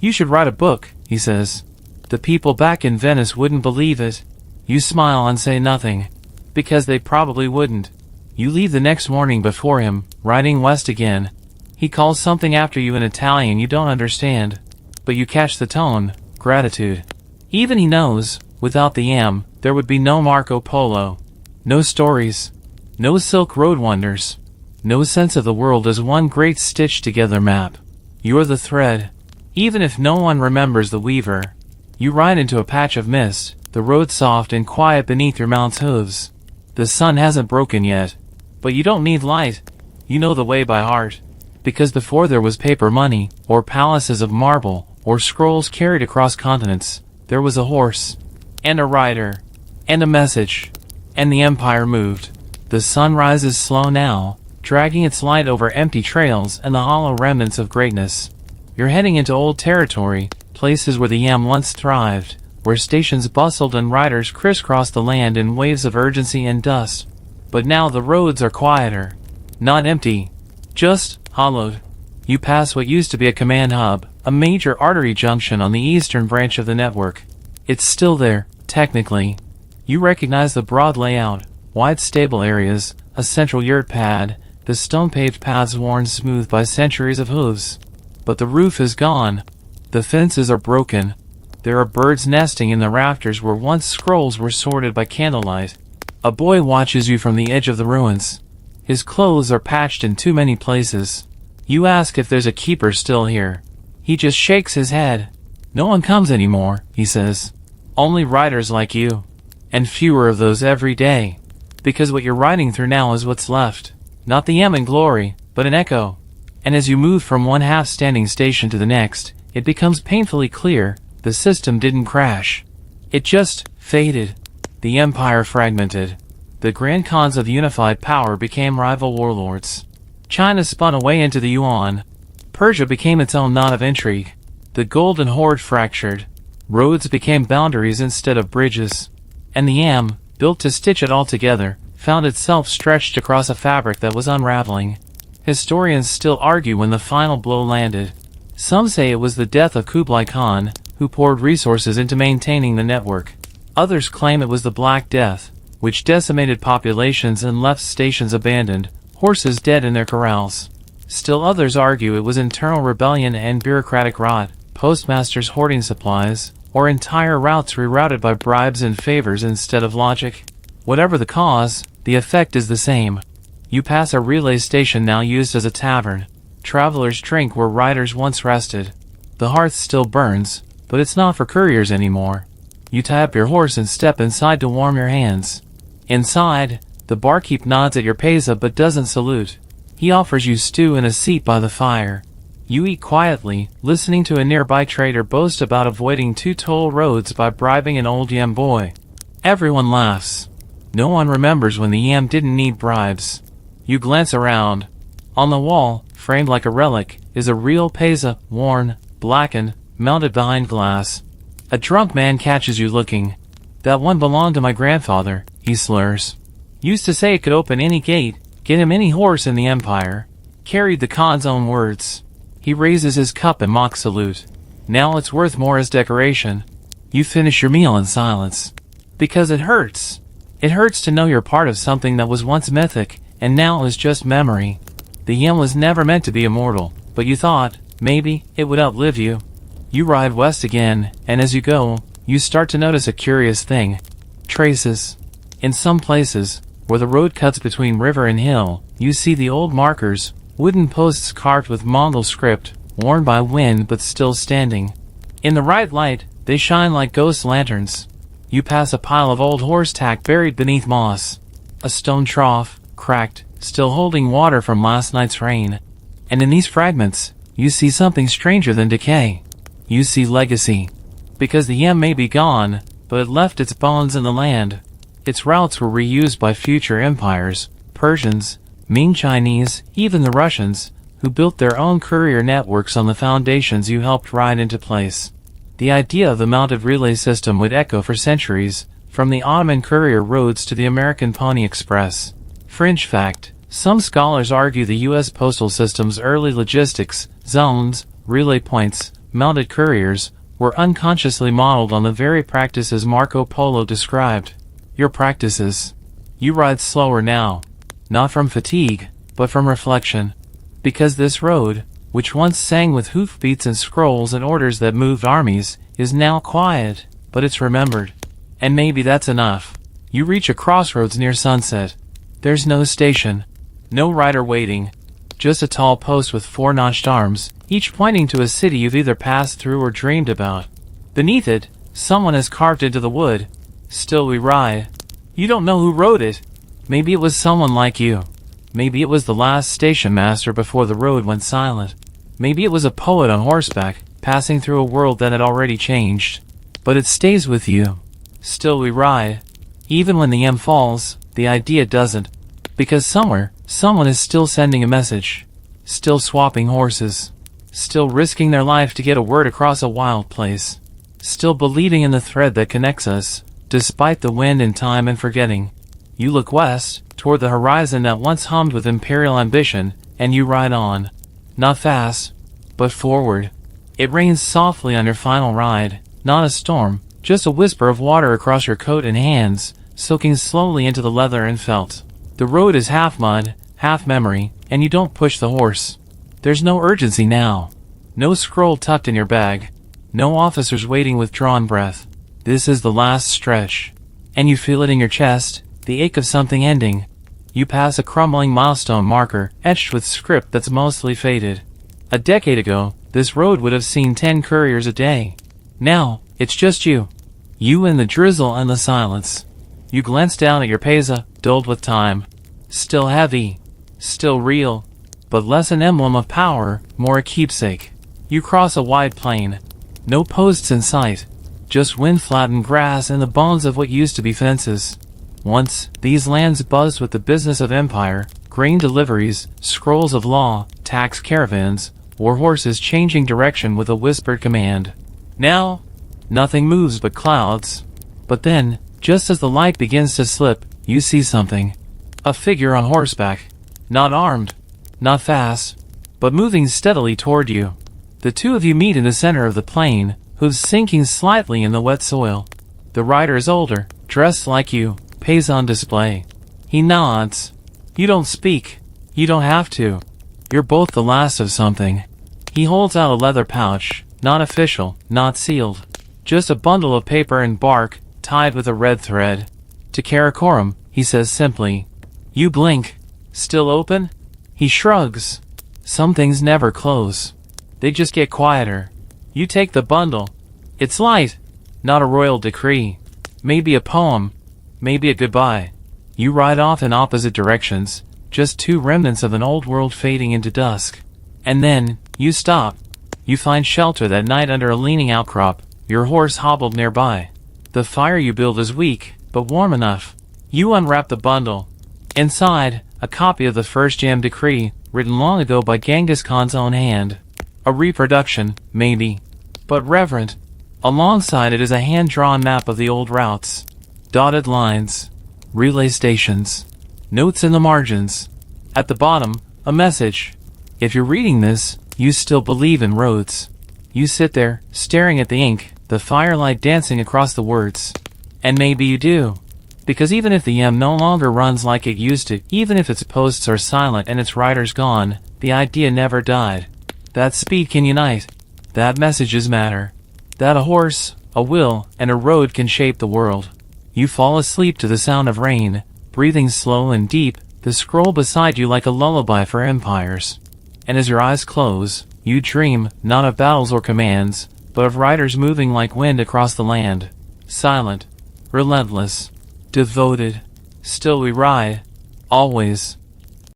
You should write a book, he says. The people back in Venice wouldn't believe it. You smile and say nothing. Because they probably wouldn't. You leave the next morning before him, riding west again. He calls something after you in Italian you don't understand. But you catch the tone, gratitude. Even he knows, without the yam, there would be no Marco Polo. No stories. No Silk Road wonders. No sense of the world as one great stitched-together map. You're the thread. Even if no one remembers the weaver. You ride into a patch of mist, the road soft and quiet beneath your mount's hooves. The sun hasn't broken yet. But you don't need light. You know the way by heart. Because before there was paper money, or palaces of marble, or scrolls carried across continents, there was a horse. And a rider. And a message. And the empire moved. The sun rises slow now, dragging its light over empty trails and the hollow remnants of greatness. You're heading into old territory, places where the yam once thrived, where stations bustled and riders crisscrossed the land in waves of urgency and dust. But now the roads are quieter. Not empty. Just hollowed. You pass what used to be a command hub, a major artery junction on the eastern branch of the network. It's still there, technically. You recognize the broad layout, wide stable areas, a central yurt pad, the stone-paved paths worn smooth by centuries of hooves. But the roof is gone. The fences are broken. There are birds nesting in the rafters where once scrolls were sorted by candlelight. A boy watches you from the edge of the ruins. His clothes are patched in too many places. You ask if there's a keeper still here. He just shakes his head. No one comes anymore, he says. Only riders like you. And fewer of those every day. Because what you're riding through now is what's left. Not the in glory, but an echo. And as you move from one half-standing station to the next, it becomes painfully clear the system didn't crash. It just faded. The empire fragmented. The Grand Khans of unified power became rival warlords. China spun away into the Yuan. Persia became its own knot of intrigue. The Golden Horde fractured. Roads became boundaries instead of bridges. And the Am, built to stitch it all together, found itself stretched across a fabric that was unraveling. Historians still argue when the final blow landed. Some say it was the death of Kublai Khan, who poured resources into maintaining the network. Others claim it was the Black Death, which decimated populations and left stations abandoned, horses dead in their corrals. Still others argue it was internal rebellion and bureaucratic rot, postmasters hoarding supplies, or entire routes rerouted by bribes and favors instead of logic. Whatever the cause, the effect is the same. You pass a relay station now used as a tavern. Travelers drink where riders once rested. The hearth still burns, but it's not for couriers anymore. You tie up your horse and step inside to warm your hands. Inside, the barkeep nods at your pesa but doesn't salute. He offers you stew and a seat by the fire. You eat quietly, listening to a nearby trader boast about avoiding 2 toll roads by bribing an old Yam boy. Everyone laughs. No one remembers when the Yam didn't need bribes. You glance around. On the wall, framed like a relic, is a real pesa, worn, blackened, mounted behind glass. A drunk man catches you looking. That one belonged to my grandfather, he slurs. Used to say it could open any gate, get him any horse in the empire. Carried the Khan's own words. He raises his cup in mock salute. Now it's worth more as decoration. You finish your meal in silence. Because it hurts. It hurts to know you're part of something that was once mythic, and now is just memory. The Yam was never meant to be immortal, but you thought, maybe, it would outlive you. You ride west again, and as you go, you start to notice a curious thing. Traces. In some places, where the road cuts between river and hill, you see the old markers, wooden posts carved with Mongol script, worn by wind but still standing. In the right light, they shine like ghost lanterns. You pass a pile of old horse tack buried beneath moss. A stone trough, cracked, still holding water from last night's rain. And in these fragments, you see something stranger than decay. You see legacy. Because the Yam may be gone, but it left its bones in the land. Its routes were reused by future empires, Persians, Ming Chinese, even the Russians, who built their own courier networks on the foundations you helped ride into place. The idea of the mounted relay system would echo for centuries, from the Ottoman courier roads to the American Pony Express. Fringe fact: some scholars argue the U.S. postal system's early logistics, zones, relay points, mounted couriers, were unconsciously modeled on the very practices Marco Polo described. Your practices. You ride slower now. Not from fatigue, but from reflection. Because this road, which once sang with hoofbeats and scrolls and orders that moved armies, is now quiet, but it's remembered. And maybe that's enough. You reach a crossroads near sunset. There's no station. No rider waiting. Just a tall post with 4 notched arms, each pointing to a city you've either passed through or dreamed about. Beneath it, someone has carved into the wood, "Still we ride." You don't know who wrote it. Maybe it was someone like you. Maybe it was the last station master before the road went silent. Maybe it was a poet on horseback, passing through a world that had already changed. But it stays with you. Still we ride. Even when the M falls, the idea doesn't. Because somewhere, someone is still sending a message. Still swapping horses. Still risking their life to get a word across a wild place. Still believing in the thread that connects us, despite the wind and time and forgetting. You look west, toward the horizon that once hummed with imperial ambition, and you ride on. Not fast, but forward. It rains softly on your final ride, not a storm, Just a whisper of water across your coat and hands, soaking slowly into the leather and felt. The road is half mud, half memory, and you don't push the horse. There's no urgency now. No scroll tucked in your bag. No officers waiting with drawn breath. This is the last stretch. And you feel it in your chest, the ache of something ending. You pass a crumbling milestone marker, etched with script that's mostly faded. A decade ago, this road would have seen 10 couriers a day. Now, it's just you. You and the drizzle and the silence. You glance down at your pesa, dulled with time. Still heavy. Still real. But less an emblem of power, more a keepsake. You cross a wide plain. No posts in sight. Just wind-flattened grass and the bones of what used to be fences. Once, these lands buzzed with the business of empire, grain deliveries, scrolls of law, tax caravans, war horses changing direction with a whispered command. Now, nothing moves but clouds. But then, just as the light begins to slip, you see something. A figure on horseback. Not armed. Not fast. But moving steadily toward you. The two of you meet in the center of the plain, hooves sinking slightly in the wet soil. The rider is older, dressed like you, pays on display. He nods. You don't speak. You don't have to. You're both the last of something. He holds out a leather pouch, not official, not sealed. Just a bundle of paper and bark, tied with a red thread. To Karakoram, he says simply. You blink. Still open? He shrugs. Some things never close. They just get quieter. You take the bundle. It's light. Not a royal decree. Maybe a poem. Maybe a goodbye. You ride off in opposite directions, just two remnants of an old world fading into dusk. And then, you stop. You find shelter that night under a leaning outcrop, your horse hobbled nearby. The fire you build is weak, but warm enough. You unwrap the bundle. Inside, a copy of the first Jam decree, written long ago by Genghis Khan's own hand. A reproduction, maybe. But reverent. Alongside it is a hand-drawn map of the old routes. Dotted lines. Relay stations. Notes in the margins. At the bottom, a message. If you're reading this, you still believe in roads. You sit there, staring at the ink, the firelight dancing across the words. And maybe you do. Because even if the M no longer runs like it used to, even if its posts are silent and its riders gone, the idea never died. That speed can unite. That messages matter. That a horse, a will, and a road can shape the world. You fall asleep to the sound of rain, breathing slow and deep, the scroll beside you like a lullaby for empires. And as your eyes close, you dream, not of battles or commands, but of riders moving like wind across the land. Silent. Relentless. Devoted. Still we ride. Always.